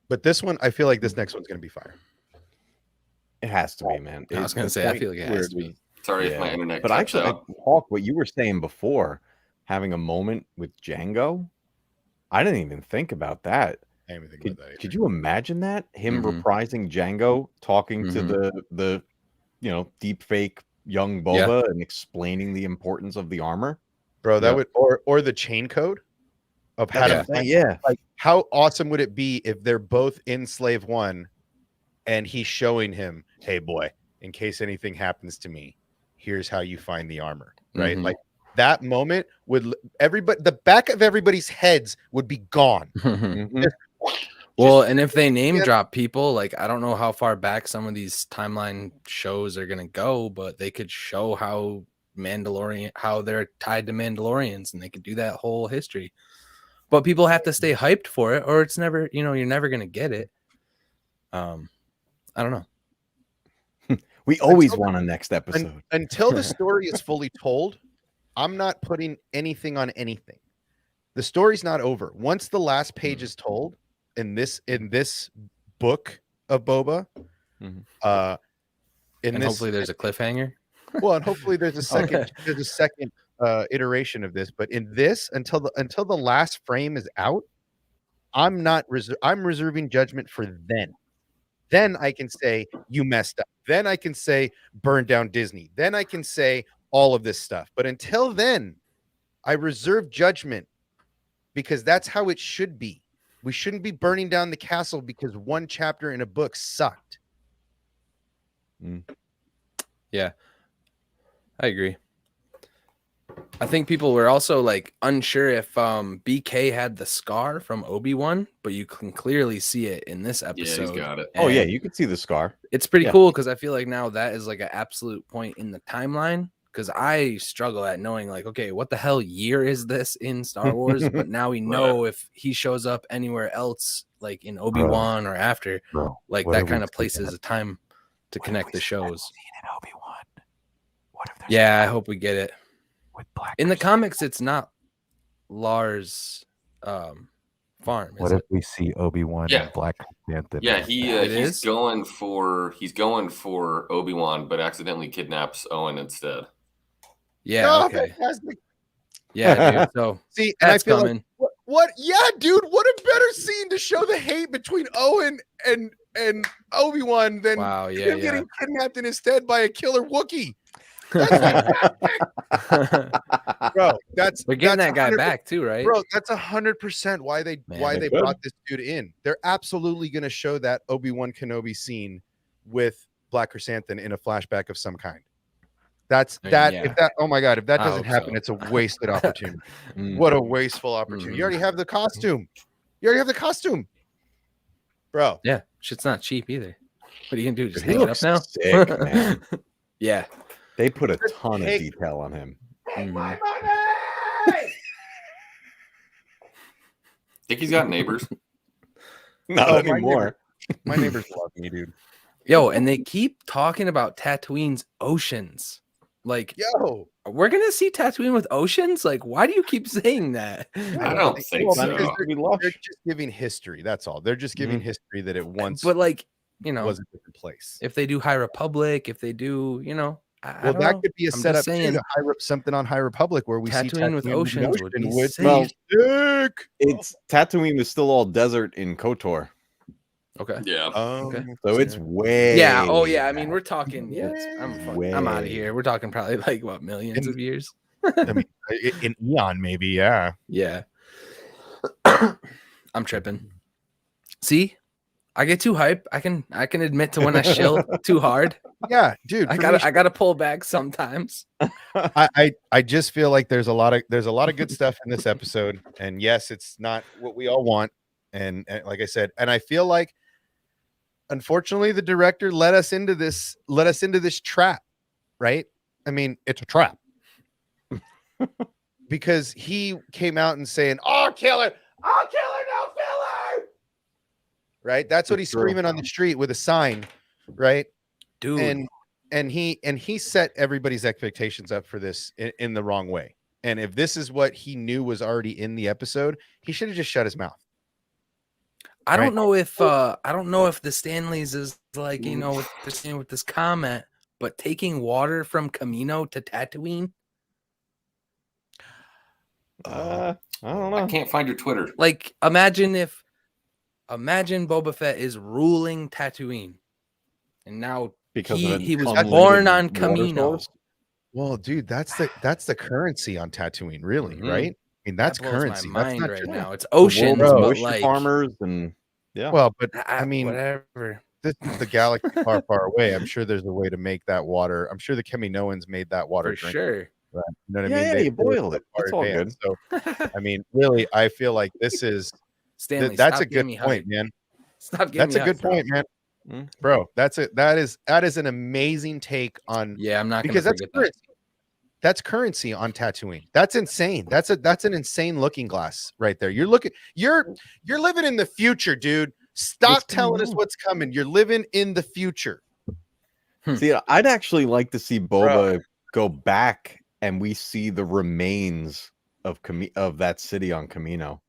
But this one, I feel like this next one's going to be fire. It has to be, man. I was going to say, I feel like it has to be. Sorry if my internet. But cuts actually, out. Hawk, what you were saying before, having a moment with Django, I didn't even think about that. I didn't even think about that either. Could you imagine that? Him reprising Django, talking to the deep fake young Boba and explaining the importance of the armor? Bro, that would or the chain code of how to find, like how awesome would it be if they're both in Slave One and he's showing him, hey boy, in case anything happens to me, here's how you find the armor, right? Like that moment would the back of everybody's heads would be gone. Well, and if they name drop people, like I don't know how far back some of these timeline shows are gonna go, but they could show how they're tied to Mandalorians, and they could do that whole history. But people have to stay hyped for it, or it's never, you're never gonna get it. I don't know. We always want a next episode. Until the story is fully told, I'm not putting anything on anything. The story's not over. Once the last page is told in this book of Boba, hopefully there's a cliffhanger. Well, and hopefully there's a second iteration of this. But in this, until the last frame is out, I'm reserving judgment for then. Then I can say you messed up. Then I can say burn down Disney. Then I can say all of this stuff. But until then, I reserve judgment because that's how it should be. We shouldn't be burning down the castle because one chapter in a book sucked. Yeah, I agree. I think people were also like unsure if BK had the scar from Obi-Wan, but you can clearly see it in this episode. Yeah, he's got it. Oh yeah, you can see the scar. It's pretty cool because I feel like now that is like an absolute point in the timeline. Because I struggle at knowing, like, okay, what the hell year is this in Star Wars? But now we know if he shows up anywhere else, like in Obi-Wan or after, like that kind of places a time to connect the shows. Yeah, I hope we get it. In the comics, it's not Lars farm. What if we see Obi-Wan and Black Krrsantan? Yeah, he's going for Obi-Wan, but accidentally kidnaps Owen instead. Yeah. Okay. Yeah, dude. So see, and I feel coming. Like, what? Yeah, dude. What a better scene to show the hate between Owen and Obi-Wan than him getting kidnapped in his stead by a killer Wookiee. Bro, we're getting that guy back too, right? Bro, that's 100% why they brought this dude in. They're absolutely going to show that Obi-Wan Kenobi scene with Black Krrsantan in a flashback of some kind. If that oh my god, if that doesn't happen, it's a wasted opportunity. What a wasteful opportunity. You already have the costume. Bro. Yeah, shit's not cheap either. What are you gonna do? Just hang it up now? Sick, man. Yeah. They put a ton of detail on him. Think he's got neighbors? Not anymore. My neighbors love me, dude. Yo, and they keep talking about Tatooine's oceans. Like, yo, we're gonna see Tatooine with oceans. Like, why do you keep saying that? I don't think so. They're just giving history. That's all. They're just giving history that it once, but like, was a different place. If they do High Republic, if they do, I Well, don't that know. could be a I'm just setup too saying, to something on High Republic where we see Tatooine with Tatooine oceans would be would sick. Well, sick. it's Tatooine is still all desert in KOTOR, Okay. Yeah. Okay. so it's way. Yeah. Oh yeah. I mean, we're talking. Yeah. I'm out of Way. here. We're talking probably like what, millions of years. I mean, in Eon, maybe, yeah. Yeah. I'm tripping. See, I get too hype. I can admit to when I shill too hard. Yeah, dude. I for me, gotta pull back sometimes. I just feel like there's a lot of good stuff in this episode, and yes, it's not what we all want, and like I said, and I feel like unfortunately the director let us into this trap, right? I mean, it's a trap because he came out and saying, "Oh, killer, no filler," right? That's what he's screaming on the street with a sign, right? Dude. And he set everybody's expectations up for this in the wrong way. And if this is what he knew was already in the episode, he should have just shut his mouth. I don't know if the Stanleys is like, you know, what they're saying with this comment, but taking water from Camino to Tatooine. I don't know. I can't find your Twitter. Like, imagine Boba Fett is ruling Tatooine, and now Because he was unlimited born on water Camino. source. Well, dude, that's the currency on Tatooine, really, Mhm. right? I mean, that's That blows currency. my That's mind not right just- now. It's oceans, The world, but ocean like farmers and Well, but I mean, whatever. this is the galaxy far, far away. I'm sure there's a way to make that water. I'm sure the Kaminoans made that water For drink. sure. Right? You know what Yeah, I mean? yeah, you they were boil it. far It's all advanced. So, I mean, really, I feel like this is Stanley, that's stop a giving good me point, hype. man. Stop giving That's me a good hype, bro. point, man. Mm. Bro, that is an amazing take on Yeah, I'm not because gonna that's forget that. currency. That's currency on Tatooine. That's insane. That's an insane looking glass right there. You're living in the future, dude. Stop What's telling going us on? what's coming. You're living in the future. See, I'd actually like to see Boba go back and we see the remains of of that city on Camino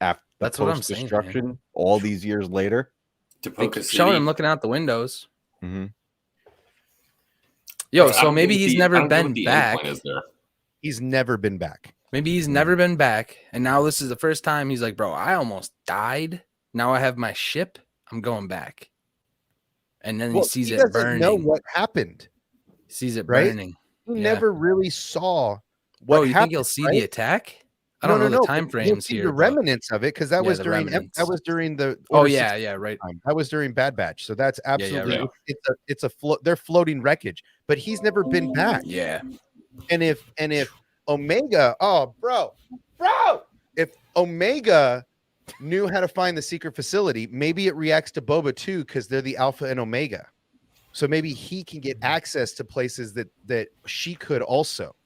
after That's what I'm saying, man. destruction all these years later. To They Poca keep showing him City. looking out the windows. Mm-hmm. Yo, I so don't maybe get he's the- I never don't get what been the end back. point is there. He's never been back. Maybe he's never been back, and now this is the first time he's like, bro, I almost died. Now I have my ship. I'm going back. And then he sees it doesn't burning. know what happened. He sees it right? burning. He Yeah. never really saw what Bro, you happened. think he'll see right? the attack? I don't know the but time you'll frames see here. the but- remnants of it because that Yeah, was the during remnants. that was during the Oh Order yeah, 66 yeah, right. time. That was during Bad Batch. So that's yeah, absolutely right. it's a they're floating wreckage. But he's never been back. Yeah. And if Omega, oh bro, if Omega knew how to find the secret facility, maybe it reacts to Boba too because they're the Alpha and Omega. So maybe he can get access to places that she could also.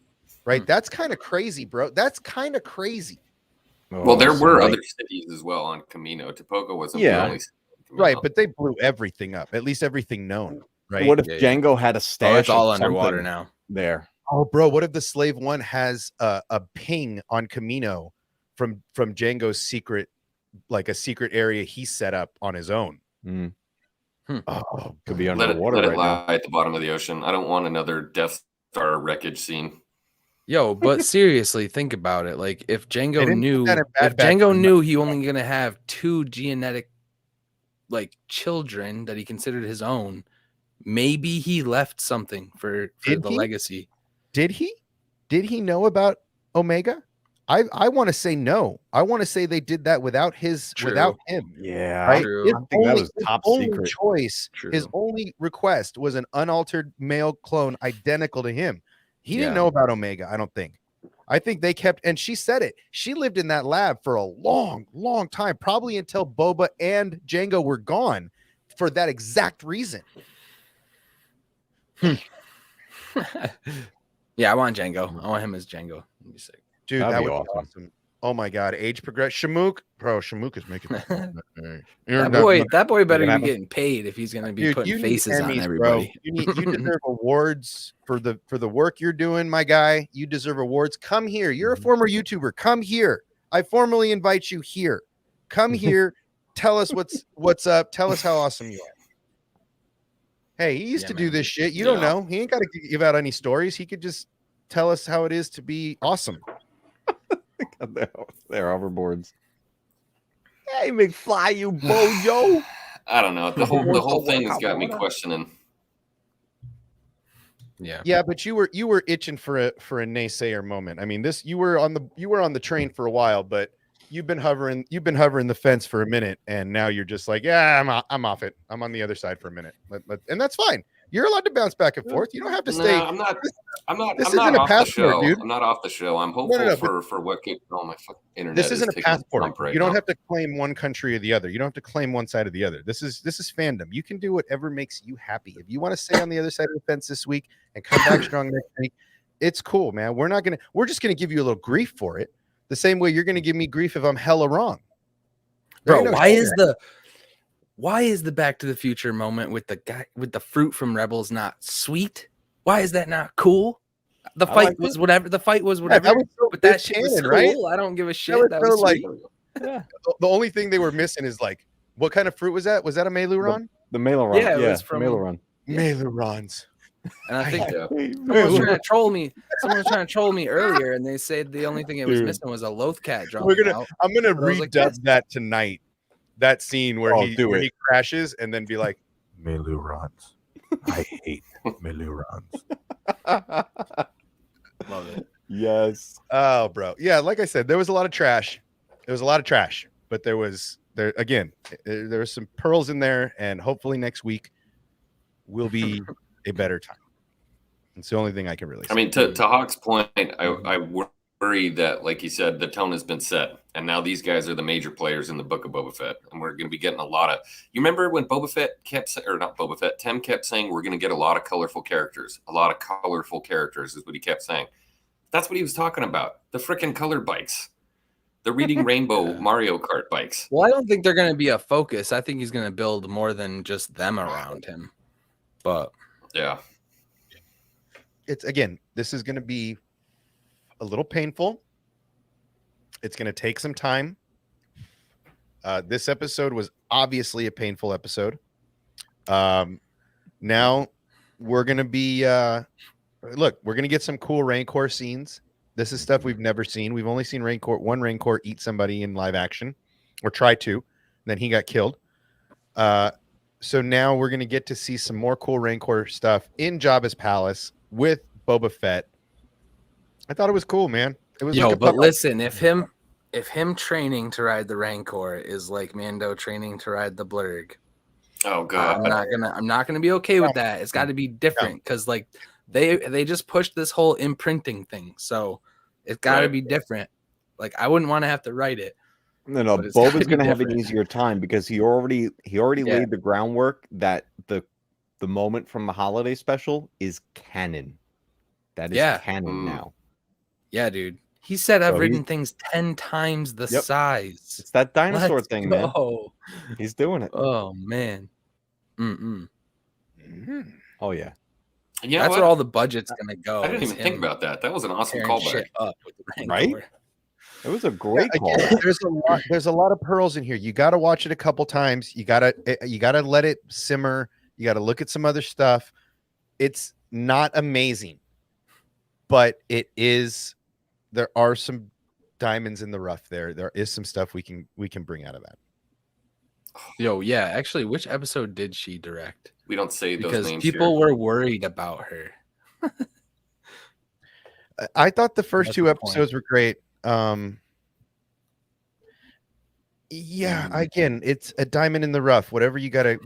Right? That's kind of crazy, bro. That's kind of crazy. Well, there so, were like, other cities as well on Camino. Tapoca wasn't Yeah. the only city on Camino. Right, but they blew everything up, at least everything known. Right. What if Yeah, yeah. Django had a stash? Oh, it's all of underwater something now. there. Oh, bro, what if the Slave One has a ping on Camino from Django's secret, like a secret area he set up on his own? Mm. Oh, Could be let underwater it right lie now. at the bottom of the ocean. I don't want another Death Star wreckage scene. Yo, but seriously, think about it. Like if They Django didn't knew put that in Bad if Batch Django for knew he only gonna have 2 genetic like children that he considered his own, maybe he left something for Did the he? legacy. Did he know about Omega? I want to say no. I want to say they did that without True. him. Yeah. Right? True. His I think that was his top only secret. choice, his True. only request was an unaltered male clone identical to him. He didn't Yeah. know about Omega, I don't think. I think they kept, and she said it. She lived in that lab for a long, long time, probably until Boba and Django were gone for that exact reason. Yeah, I want Django. I want him as Django. That'd be sick. Dude, That'd that be would be awesome. awesome. Oh my god, age progress. Shamook, bro, Shamook is making That boy better gonna be have getting paid if he's gonna be Dude, putting you need faces on Emmys, everybody. Bro. You deserve awards for the work you're doing, my guy. You deserve awards. Come here. You're a former YouTuber. Come here. I formally invite you here. Come here. Tell us what's up. Tell us how awesome you are. Hey, he used Yeah, to do man. this shit. You don't Yeah. know. He ain't got to give out any stories. He could just tell us how it is to be awesome. They're hoverboards. Hey, McFly, you bojo. I don't know. The whole thing has got me questioning. Yeah. Yeah, but you were itching for a naysayer moment. I mean, you were on the train for a while, but you've been hovering the fence for a minute, and now you're just like, yeah, I'm off it. I'm on the other side for a minute, and that's fine. You're allowed to bounce back and forth. You don't have to stay. No, I'm not. This I'm not isn't a off the passport, show. dude. I'm not off the show. I'm hopeful no, but for what could. Oh, my fucking internet. This isn't is a taking passport. bump right You don't now. have to claim one country or the other. You don't have to claim one side or the other. This is fandom. You can do whatever makes you happy. If you want to stay on the other side of the fence this week and come back strong next week, it's cool, man. We're just gonna give you a little grief for it. The same way you're gonna give me grief if I'm hella wrong. There Bro, ain't no why is the Back to the Future moment with the guy with the fruit from Rebels not sweet? Why is that not cool? The I fight liked was whatever. The fight was Yeah, whatever. that was so but that good shit was canon, cool. right? I don't give a shit. was That so, was like, sweet. Yeah. The only thing they were missing is like, what kind of fruit was that? Was that a Mailuron? The Mailuron. Yeah, it Yeah, was from- Mailuron. Yeah. Mailurons. And I think Yeah. someone was trying to troll me. Someone was trying to troll me earlier, and they said the only thing it was Dude. missing was a loth cat dropping out. I'm gonna But I was like, redub that's- that tonight. That scene where Oh, where he crashes and then be like, Melurons. I hate Melurons. Love it. Yes. oh, bro. Yeah, like I said, there was a lot of trash. But there was some pearls in there, and hopefully next week will be a better time. It's the only thing I can really say. I mean, to Hawk's point, I worry that, like you said, the tone has been set, and now these guys are the major players in the Book of Boba Fett, and we're going to be getting a lot of. You remember when Boba Fett Tim kept saying we're going to get a lot of colorful characters. A lot of colorful characters is what he kept saying. That's what he was talking about. The freaking color bikes, the reading rainbow Mario Kart bikes. Well, I don't think they're going to be a focus. I think he's going to build more than just them around him. But Yeah. This is going to be a little painful. It's going to take some time. This episode was obviously a painful episode. Now we're going to be we're going to get some cool Rancor scenes. This is stuff we've never seen. We've only seen one Rancor eat somebody in live action, or try to. Then he got killed. So now we're going to get to see some more cool Rancor stuff in Jabba's palace with Boba Fett. I thought it was cool, man. It was but listen, if him training to ride the Rancor is like Mando training to ride the Blurg, Oh God. I'm not gonna be okay with that. It's got to be different because like they just pushed this whole imprinting thing, so it's got to Right. be different. Like I wouldn't want to have to write it. No. But it's gotta Boba's be going to have an different. easier time because he already Yeah. laid the groundwork that the moment from the holiday special is canon. That is Yeah. canon now. Yeah, dude. He said I've So ridden things 10 times the Yep. size. It's that dinosaur Let's thing, man. go. He's doing it. Oh man. Mm-mm. Oh yeah. And you know That's what? where all the budget's gonna go. I didn't is even think him about that. That was an awesome tearing callback. shit up with the Right? Rancor. It was a great call. Again, there's a lot of pearls in here. You got to watch it a couple times. You got to let it simmer. You got to look at some other stuff. It's not amazing, but it is. There are some diamonds in the rough there. There is some stuff we can bring out of that. Yo, yeah. Actually, which episode did she direct? We don't say those Because names people here. were worried about her. I thought the first That's two the point. episodes were great. Yeah, again, it's a diamond in the rough. Whatever you gotta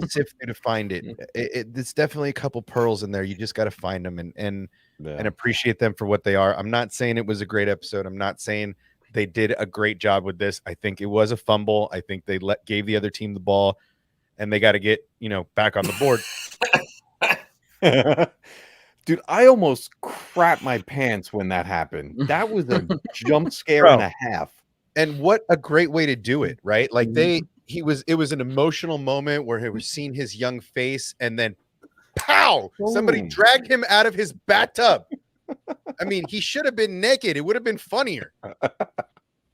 sift through to find it. It's definitely a couple pearls in there. You just gotta find them and appreciate them for what they are. I'm not saying it was a great episode. I'm not saying they did a great job with this. I think it was a fumble. I think they gave the other team the ball, and they got to get back on the board. Dude, I almost crapped my pants when that happened. That was a jump scare Bro. and a half. And what a great way to do it, right? Like it was an emotional moment where he was seeing his young face, and then pow, somebody Boom. dragged him out of his bathtub. I mean, he should have been naked. It would have been funnier.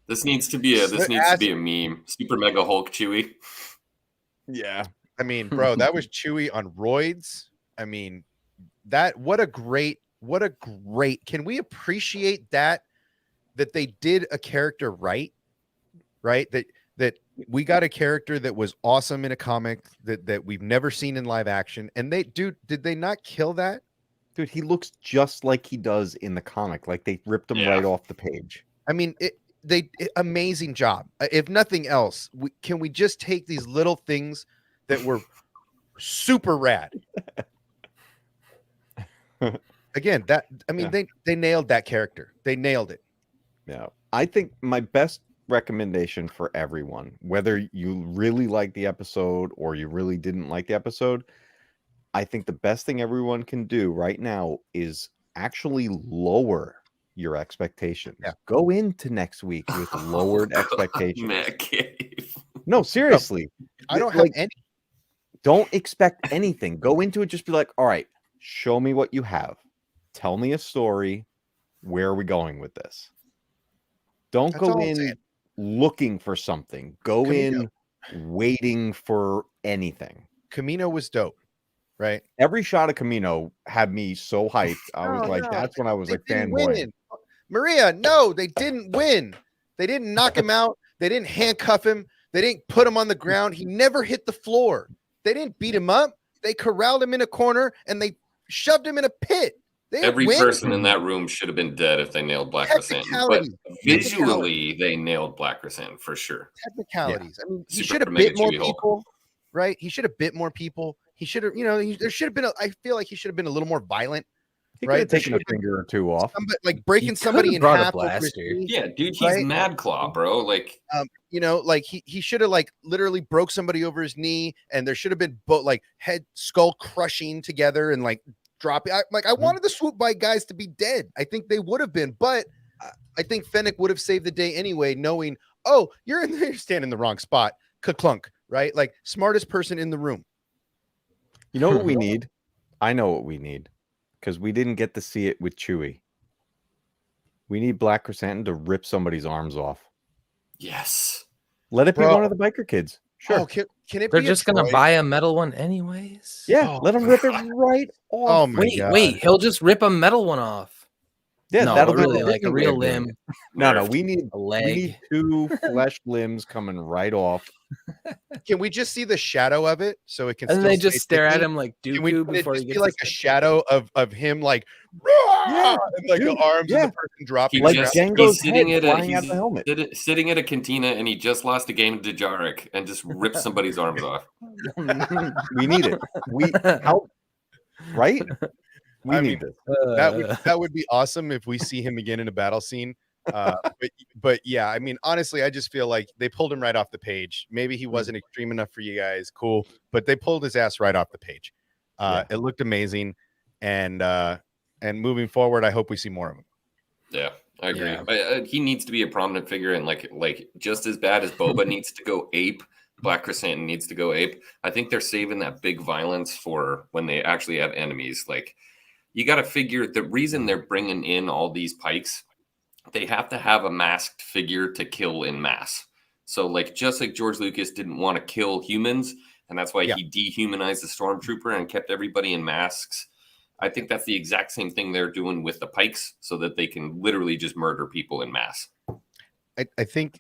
This needs to be a meme. Super Mega Hulk Chewie. Yeah. I mean, bro, that was Chewie on roids. I mean, what a great. Can we appreciate that they did a character right? That we got a character that was awesome in a comic that we've never seen in live action. And did they not kill that? Dude, he looks just like he does in the comic. Like they ripped him right off the page. I mean, amazing job. If nothing else, can we just take these little things that were super rad? Again, they nailed that character. They nailed it. Yeah. I think my best recommendation for everyone, whether you really like the episode or you really didn't like the episode, I think the best thing everyone can do right now is actually lower your expectations. Yeah. Go into next week with lowered expectations. Matt Cave. No, seriously. I don't have any. Don't expect anything. Go into it, just be like, all right, show me what you have. Tell me a story. Where are we going with this? Don't That's go all I'm in saying. looking for something. Go Camino. in waiting for anything. Camino was dope, right? Every shot of Camino had me so hyped. I was like, that's when I was They like didn't fanboy. win. Maria, no, they didn't win. They didn't knock him out. They didn't handcuff him. They didn't put him on the ground. He never hit the floor. They didn't beat him up. They corralled him in a corner and they shoved him in a pit. They didn't Every win. person in that room should have been dead if they nailed Black Krrsantan. But Technicalities. visually, they nailed Black Krrsantan for sure. Technicalities. I mean, he Super should have mega bit more Chewie hole. people, right? He should have bit more people. He should have, there should have been. I feel like he should have been a little more violent. He could Right? have There taken a should have been finger or two off. like breaking He somebody could've in brought a half. over his blaster. knee. Yeah, dude, he's Right? Mad Claw, bro. Like, Like he should have like literally broke somebody over his knee, and there should have been like head skull crushing together and like dropping. I wanted the swoop by guys to be dead. I think they would have been, but I think Fennec would have saved the day anyway, knowing, oh, you're in there, you're standing in the wrong spot. Ka-clunk, right? Like smartest person in the room. You know what we need? I know what we need, because we didn't get to see it with Chewie. We need Black Krrsantan to rip somebody's arms off. yes. Let it be Bro. one of the biker kids. Sure. Oh, can it They're be just a gonna droid? buy a metal one anyways. Yeah, Oh, let him rip it right off. Oh my Wait, god. wait, he'll just rip a metal one off. Yeah, No, that'll but be really, the like a Disney way real of doing limb, it. No, Nerfed. we need a leg. two flesh limbs coming right off. Can we just see the shadow of it so it can? And still they stay just stare at sticky? him like Can we Dooku can it before he just gets be like his- a shadow of him like Yeah, and like dude, the arms yeah. of the person dropping He Like just, Django's he's sitting head at a flying out of the helmet. sitting at a cantina, and he just lost a game to Jarek and just ripped somebody's arms off. We need it. We how right? We I need mean, this. that would be awesome if we see him again in a battle scene. But yeah, I mean, honestly, I just feel like they pulled him right off the page. Maybe he wasn't extreme enough for you guys, cool, but they pulled his ass right off the page. It looked amazing, and moving forward, I hope we see more of him. Yeah, I agree. Yeah. He needs to be a prominent figure, and like just as bad as Boba needs to go ape, Black Krrsantan needs to go ape. I think they're saving that big violence for when they actually have enemies. Like, you got to figure the reason they're bringing in all these pikes, they have to have a masked figure to kill in mass. So, like, just like George Lucas didn't want to kill humans, and that's why he dehumanized the stormtrooper and kept everybody in masks. I think that's the exact same thing they're doing with the pikes, so that they can literally just murder people in mass. I think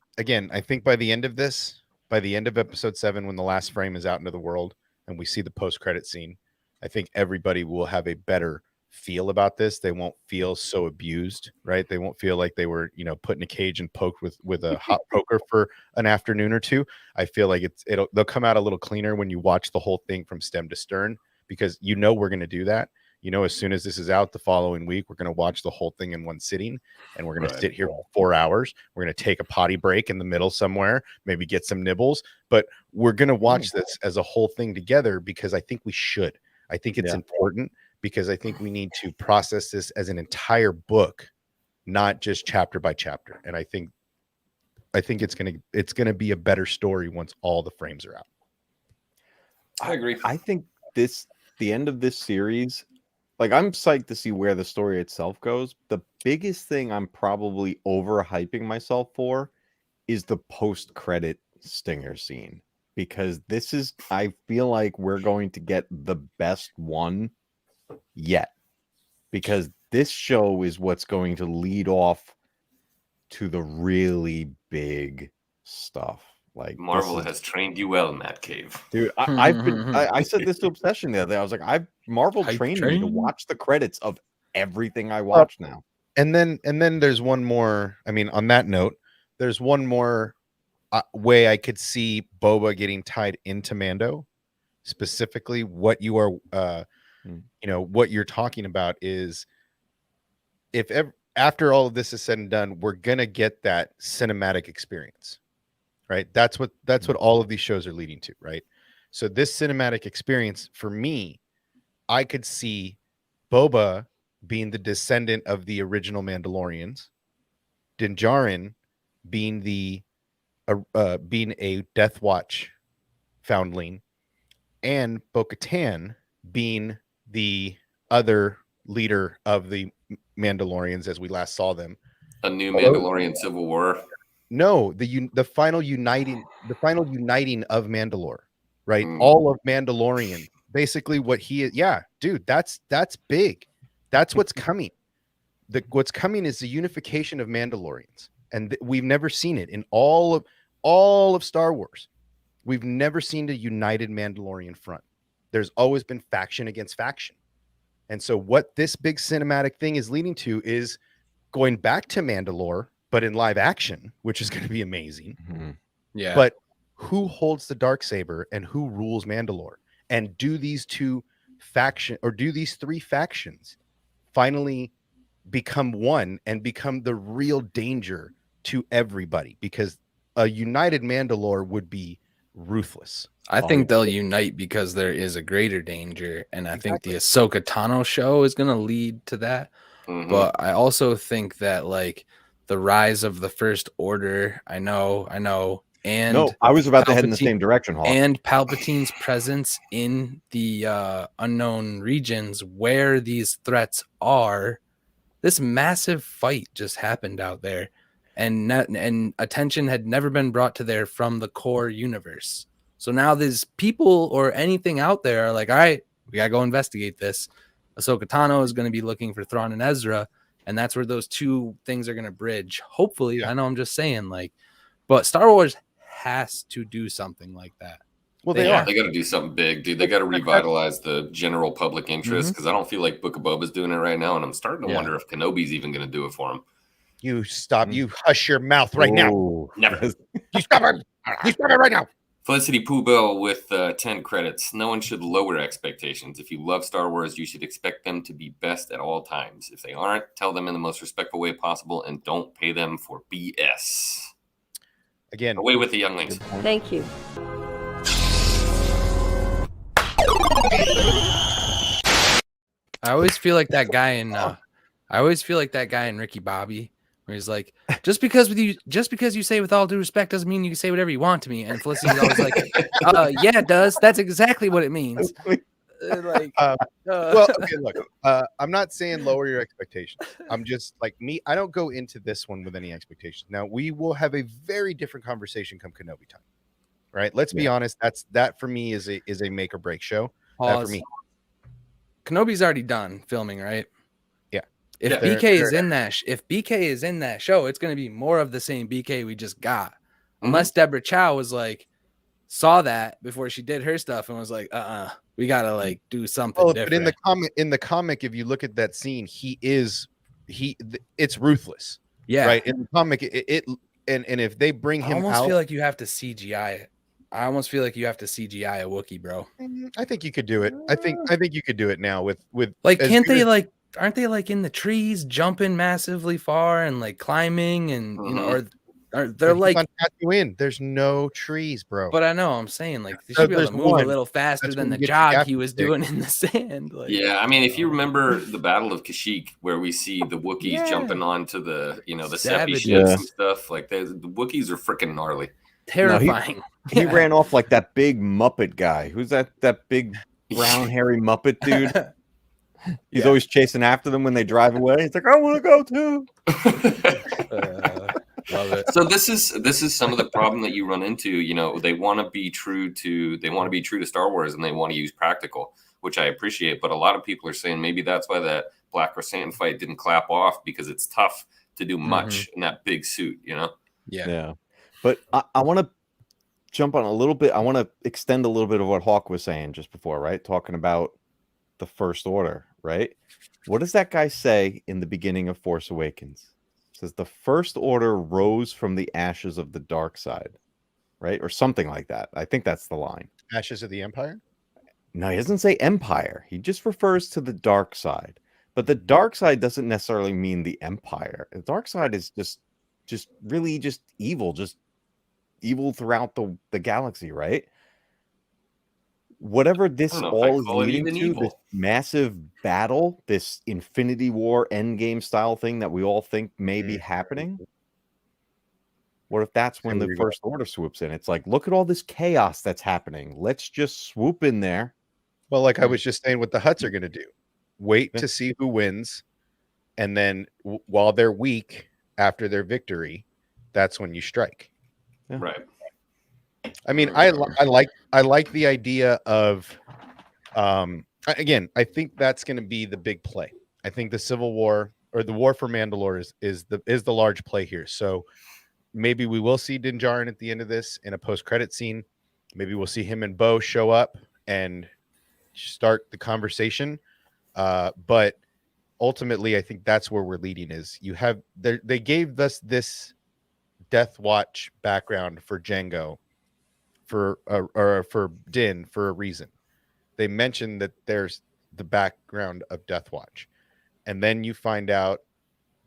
by the end of this, by the end of episode 7, when the last frame is out into the world and we see the post-credit scene, I think everybody will have a better feel about this. They won't feel so abused, right? They won't feel like they were, put in a cage and poked with a hot poker for an afternoon or two. I feel like they'll come out a little cleaner when you watch the whole thing from stem to stern, because we're going to do that. As soon as this is out the following week, we're going to watch the whole thing in one sitting, and we're going to sit here for 4 hours. We're going to take a potty break in the middle somewhere, maybe get some nibbles, but we're going to watch this as a whole thing together, because I think we should. I think it's important, because I think we need to process this as an entire book, not just chapter by chapter. And I think it's gonna be a better story once all the frames are out. I agree. I think the end of this series, like, I'm psyched to see where the story itself goes. The biggest thing I'm probably overhyping myself for is the post-credit stinger scene, because this is, I feel like we're going to get the best one yet, because this show is what's going to lead off to the really big stuff. Like Marvel has trained you well, Matt Cave. dude, I said this to Obsession the other day. I was like, Marvel Hype trained me to train? watch the credits of everything I watch now. And then there's one more. I mean, on that note, there's one more way I could see Boba getting tied into Mando. Specifically, what you are, what you're talking about is, after all of this is said and done, we're gonna get that cinematic experience, right? That's what all of these shows are leading to, right? So this cinematic experience, for me, I could see Boba being the descendant of the original Mandalorians, Din Djarin being being a Death Watch foundling, and Bo-Katan being the other leader of the Mandalorians as we last saw them. A new Mandalorian Civil War. No, the final uniting of Mandalore, right? All of Mandalorian, basically what he is. Yeah, dude, that's big. That's what's coming. What's coming is the unification of Mandalorians, and we've never seen it in all of Star Wars. We've never seen a united Mandalorian front. There's always been faction against faction. And so what this big cinematic thing is leading to is going back to Mandalore, but in live action, which is going to be amazing. Mm-hmm. Yeah. But who holds the Darksaber and who rules Mandalore? And do these three factions finally become one and become the real danger to everybody? Because a united Mandalore would be ruthless. I think they'll unite because there is a greater danger, and I think the Ahsoka Tano show is going to lead to that. Mhm. But I also think that like the rise of the First Order, I know, and No, I was about to head in the Palpatine- same direction, Hawk. and Palpatine's presence in the unknown regions where these threats are. This massive fight just happened out there, and attention had never been brought to there from the core universe. So now there's people or anything out there are like, all right, we gotta go investigate this. Ahsoka Tano is going to be looking for Thrawn and Ezra, and that's where those two things are going to bridge. Hopefully, Yeah. I know I'm just saying, like, but Star Wars has to do something like that. Well, They they are. are. They got to do something big, dude. They got to revitalize the general public interest, because I don't feel like Book of Boba's doing it right now, and I'm starting to wonder if Kenobi's even going to do it for him. You stop. You hush your mouth right now. Ooh. Never. You stop it. You stop it right now. Felicity Poobell with 10 credits. No one should lower expectations. If you love Star Wars, you should expect them to be best at all times. If they aren't, tell them in the most respectful way possible, and don't pay them for BS. Again, Away with the younglings. Thank you. I always feel like that guy in Ricky Bobby, where he's like, just because you say with all due respect doesn't mean you can say whatever you want to me. And Felicity's always like, yeah, it does. That's exactly what it means. well, okay, look, I'm not saying lower your expectations. I'm just like me. I don't go into this one with any expectations. Now we will have a very different conversation come Kenobi time, right? Let's be honest. That for me is a make or break show. That for me. Kenobi's already done filming, right? Yeah. If Yeah. BK is in that, if BK is in that show, it's going to be more of the same BK we just got. Unless Deborah Chow was like, saw that before she did her stuff and was like, we gotta like do something different. But in the comic, if you look at that scene, it's ruthless. Yeah. Right. In the comic, and if they bring him I almost out, feel like you have to CGI it. I almost feel like you have to CGI a Wookiee, bro. I think you could do it. I think you could do it now with like, as can't good they as- like, aren't they like in the trees jumping massively far and like climbing and you know, or they're He's like on Tatooine. There's no trees, bro. But I know I'm saying like they So should be able to there's move one. a little faster That's than when the you get jog your he was gaffer doing in the sand. Like, Yeah, I mean, if you remember the Battle of Kashyyyk, where we see the Wookiees Yeah. jumping onto the, the Seppi Savage. ships Yeah. and stuff, like the Wookiees are freaking gnarly. terrifying. He ran off like that big Muppet guy. Who's that big brown hairy Muppet dude? He's always chasing after them when they drive away. He's like, I want to go too. Love it. So this is some of the problem that you run into. You know, they want to be true to Star Wars, and they want to use practical, which I appreciate. But a lot of people are saying maybe that's why that Black Krrsantan fight didn't clap off, because it's tough to do much in that big suit. You know? Yeah. But I want to jump on a little bit. I want to extend a little bit of what Hawk was saying just before, right? Talking about the First Order, right? What does that guy say in the beginning of Force Awakens? It says the First Order rose from the ashes of the dark side, right? Or something like that. I think that's the line. Ashes of the Empire? No, he doesn't say empire. He just refers to the dark side. But the dark side doesn't necessarily mean the empire. The dark side is just really just evil throughout the galaxy, right? Whatever this I don't know if all I is call it leading even to, evil. this massive battle, this Infinity War Endgame style thing that we all think may be happening. What if that's when the First Order swoops in? It's like, look at all this chaos that's happening. Let's just swoop in there. Well, like I was just saying, what the Hutts are going to do: wait to see who wins, and then while they're weak after their victory, that's when you strike. Yeah. Right. I mean, I like the idea of, again, I think that's going to be the big play. I think the Civil War or the War for Mandalore is the large play here. So maybe we will see Din Djarin at the end of this in a post-credit scene. Maybe we'll see him and Bo show up and start the conversation. But ultimately, I think that's where we're leading. Is you have they gave us this Death Watch background for Jango, for Din, for a reason. They mentioned that there's the background of Death Watch, and then you find out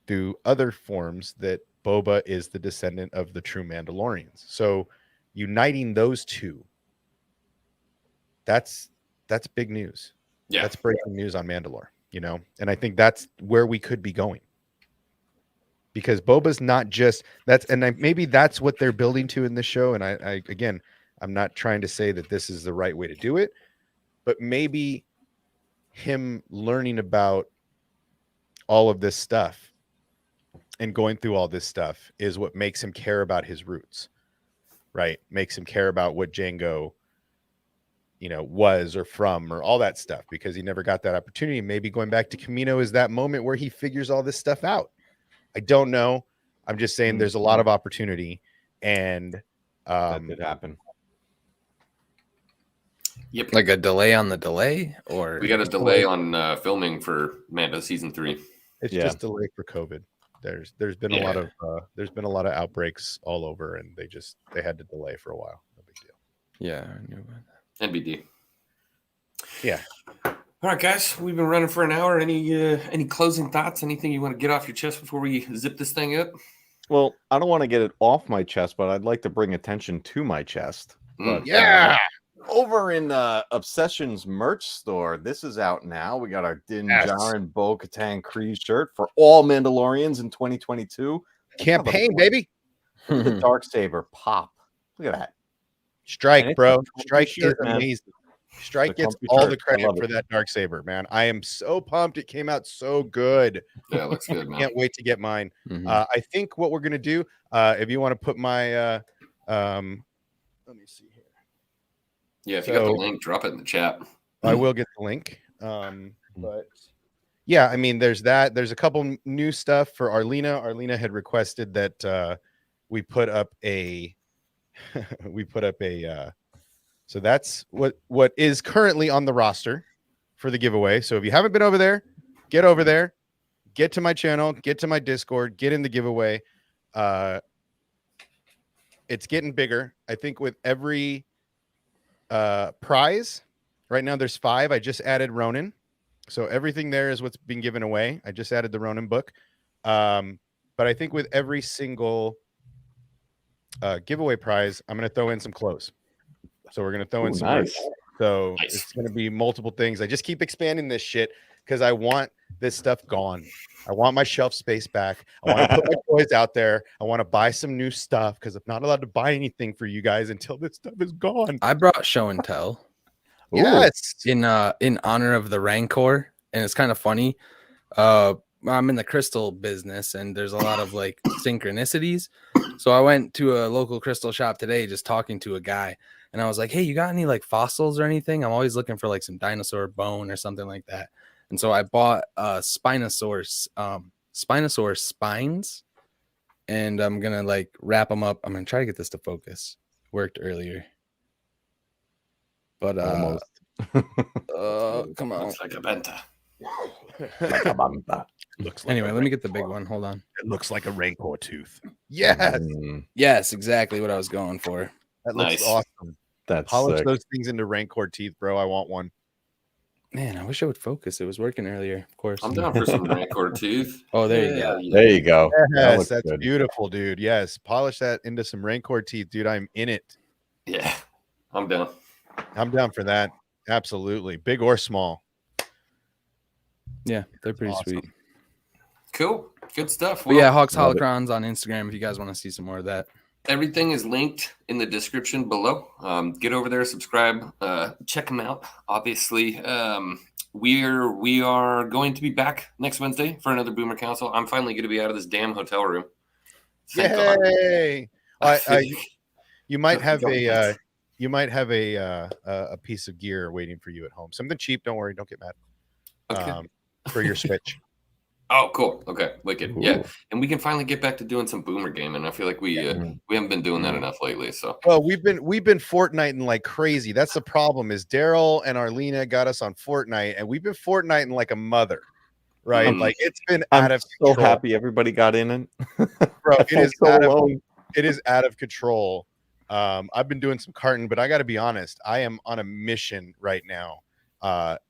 through other forms that Boba is the descendant of the true Mandalorians. So uniting those two, that's big news. Yeah. That's breaking news on Mandalore, and I think that's where we could be going. Because Boba's not just maybe that's what they're building to in this show. And I again, I'm not trying to say that this is the right way to do it, but maybe him learning about all of this stuff and going through all this stuff is what makes him care about his roots, right? Makes him care about what Jango, was or from or all that stuff, because he never got that opportunity. Maybe going back to Kamino is that moment where he figures all this stuff out. I don't know. I'm just saying there's a lot of opportunity, and That could happen. Yep. Like a delay on the delay, or We got a delay on filming for Mando season 3. it's just delayed for COVID. There's been a lot of outbreaks all over, and they had to delay for a while. No big deal. yeah, I knew about that. NBD. Yeah. All right, guys, we've been running for an hour. Any closing thoughts? Anything you want to get off your chest before we zip this thing up? Well, I don't want to get it off my chest, but I'd like to bring attention to my chest. But, Yeah. over in Obsessions merch store, this is out now. We got our Din Djarin Bo-Katan Kryze shirt for all Mandalorians in 2022. Campaign, baby. Look at the Darksaber pop. Look at that. Strike, And it's bro. a comfy Strike shirt, is man. amazing. Strike It's a gets comfy all shirt. the I credit love for it. that Darksaber, man. I am so pumped. It came out so good. Yeah, it looks good, man. Can't wait to get mine. Mhm. I think what we're gonna do, if you want to put my let me see here. Yeah, if you got the So- link, drop it in the chat. I will get the link. But yeah, I mean, there's that. There's a couple new stuff for Arlena. Arlena had requested that we put up a so that's what is currently on the roster for the giveaway. So if you haven't been over there, get over there, get to my channel, get to my Discord, get in the giveaway. It's getting bigger. I think with every prize right now, there's 5. I just added Ronin, so everything there is what's being given away. I just added the Ronin book, but I think with every single giveaway prize, I'm going to throw in some clothes. So we're going to throw in some merch. So Nice. it's going to be multiple things. I just keep expanding this shit because I want this stuff gone. I want my shelf space back. I want to put my toys out there. I want to buy some new stuff because I'm not allowed to buy anything for you guys until this stuff is gone. I brought show and tell Yes. in honor of the Rancor, and it's kind of funny. I'm in the crystal business, and there's a lot of like synchronicities. So I went to a local crystal shop today, just talking to a guy, and I was like, "Hey, you got any like fossils or anything? I'm always looking for like some dinosaur bone or something like that." And so I bought Spinosaurus spines, and I'm gonna like wrap them up. I'm gonna try to get this to focus. Worked earlier, but Almost. come on. Looks like a benta. Looks like Anyway, a let me get the big one. Hold on. It looks like a rancor tooth. Yes, Mm, Yes, exactly what I was going for. that looks Nice. awesome. that's Polish sick. those things into rancor teeth, bro. I want one. Man, I wish I would focus. It was working earlier, of course. I'm down for some Rancor tooth. Oh, there you go. Hell yeah. There you go. That Yes, looks that's good. beautiful, dude. Yes, polish that into some rancor teeth, dude. I'm in it. Yeah, I'm down. I'm down for that. Absolutely, big or small. Yeah, they're pretty awesome. sweet. Cool. Good stuff. But yeah, Hawks love it. Holocrons on Instagram if you guys want to see some more of that. Everything is linked in the description below. Get over there, subscribe, check them out. Obviously, we are going to be back next Wednesday for another Boomer Council. I'm finally going to be out of this damn hotel room. Thank God. Yay! You might have Go a nuts. a piece of gear waiting for you at home. Something cheap. Don't worry. Don't get mad. Okay. For your Switch. Oh, cool. Okay, wicked. Ooh. Yeah, and we can finally get back to doing some Boomer gaming. I feel like we haven't been doing that enough lately. So Well, we've been Fortniting like crazy. That's the problem. Is Daryl and Arlena got us on Fortnite, and we've been Fortniting like a mother, right? Mhm. Like it's been I'm out of so control. happy everybody got in it. Bro, I it felt is so out of alone. it is out of control. I've been doing some carton, but I got to be honest. I am on a mission right now.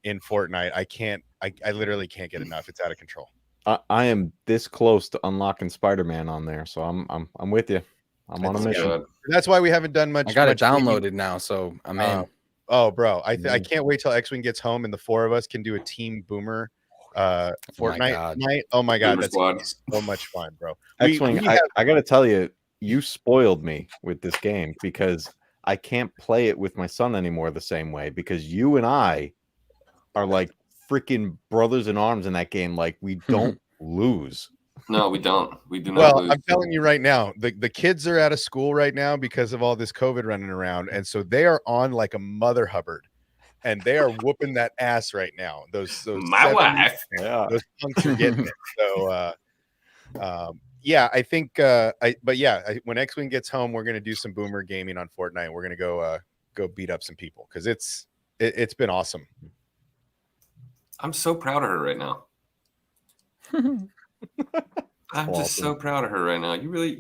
In Fortnite, I literally can't get enough. It's out of control. I am this close to unlocking Spider-Man on there, so I'm with you. I'm on a That's mission. good. That's why we haven't done much. I got it much gaming. downloaded now, so I'm in. Oh, bro, I can't wait till Xwing gets home and the four of us can do a team Boomer Fortnite God. night. Oh my God, Boomer that's squad. gonna be so much fun, bro. X-Wing, I got to tell you, you spoiled me with this game because I can't play it with my son anymore the same way because you and I are like freaking brothers in arms in that game. Like we don't lose. No, we don't. We do not Well, lose. I'm telling you right now, the kids are out of school right now because of all this COVID running around, and so they are on like a mother Hubbard, and they are whooping that ass right now. Those My 70s, wife. Yeah. those punks are getting it. So, yeah, I think. When Xwing gets home, we're gonna do some Boomer gaming on Fortnite. We're gonna go beat up some people because it's been awesome. I'm so proud of her right now. I'm just so proud of her right now. You really,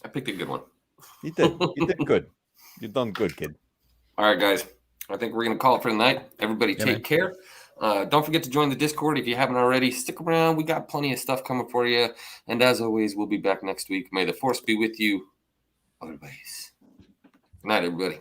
I picked a good one. You did. You did good. You've done good, kid. All right, guys. I think we're going to call it for the night. Everybody take man. care. Don't forget to join the Discord if you haven't already. Stick around. We got plenty of stuff coming for you. And as always, we'll be back next week. May the force be with you always. Good night, everybody.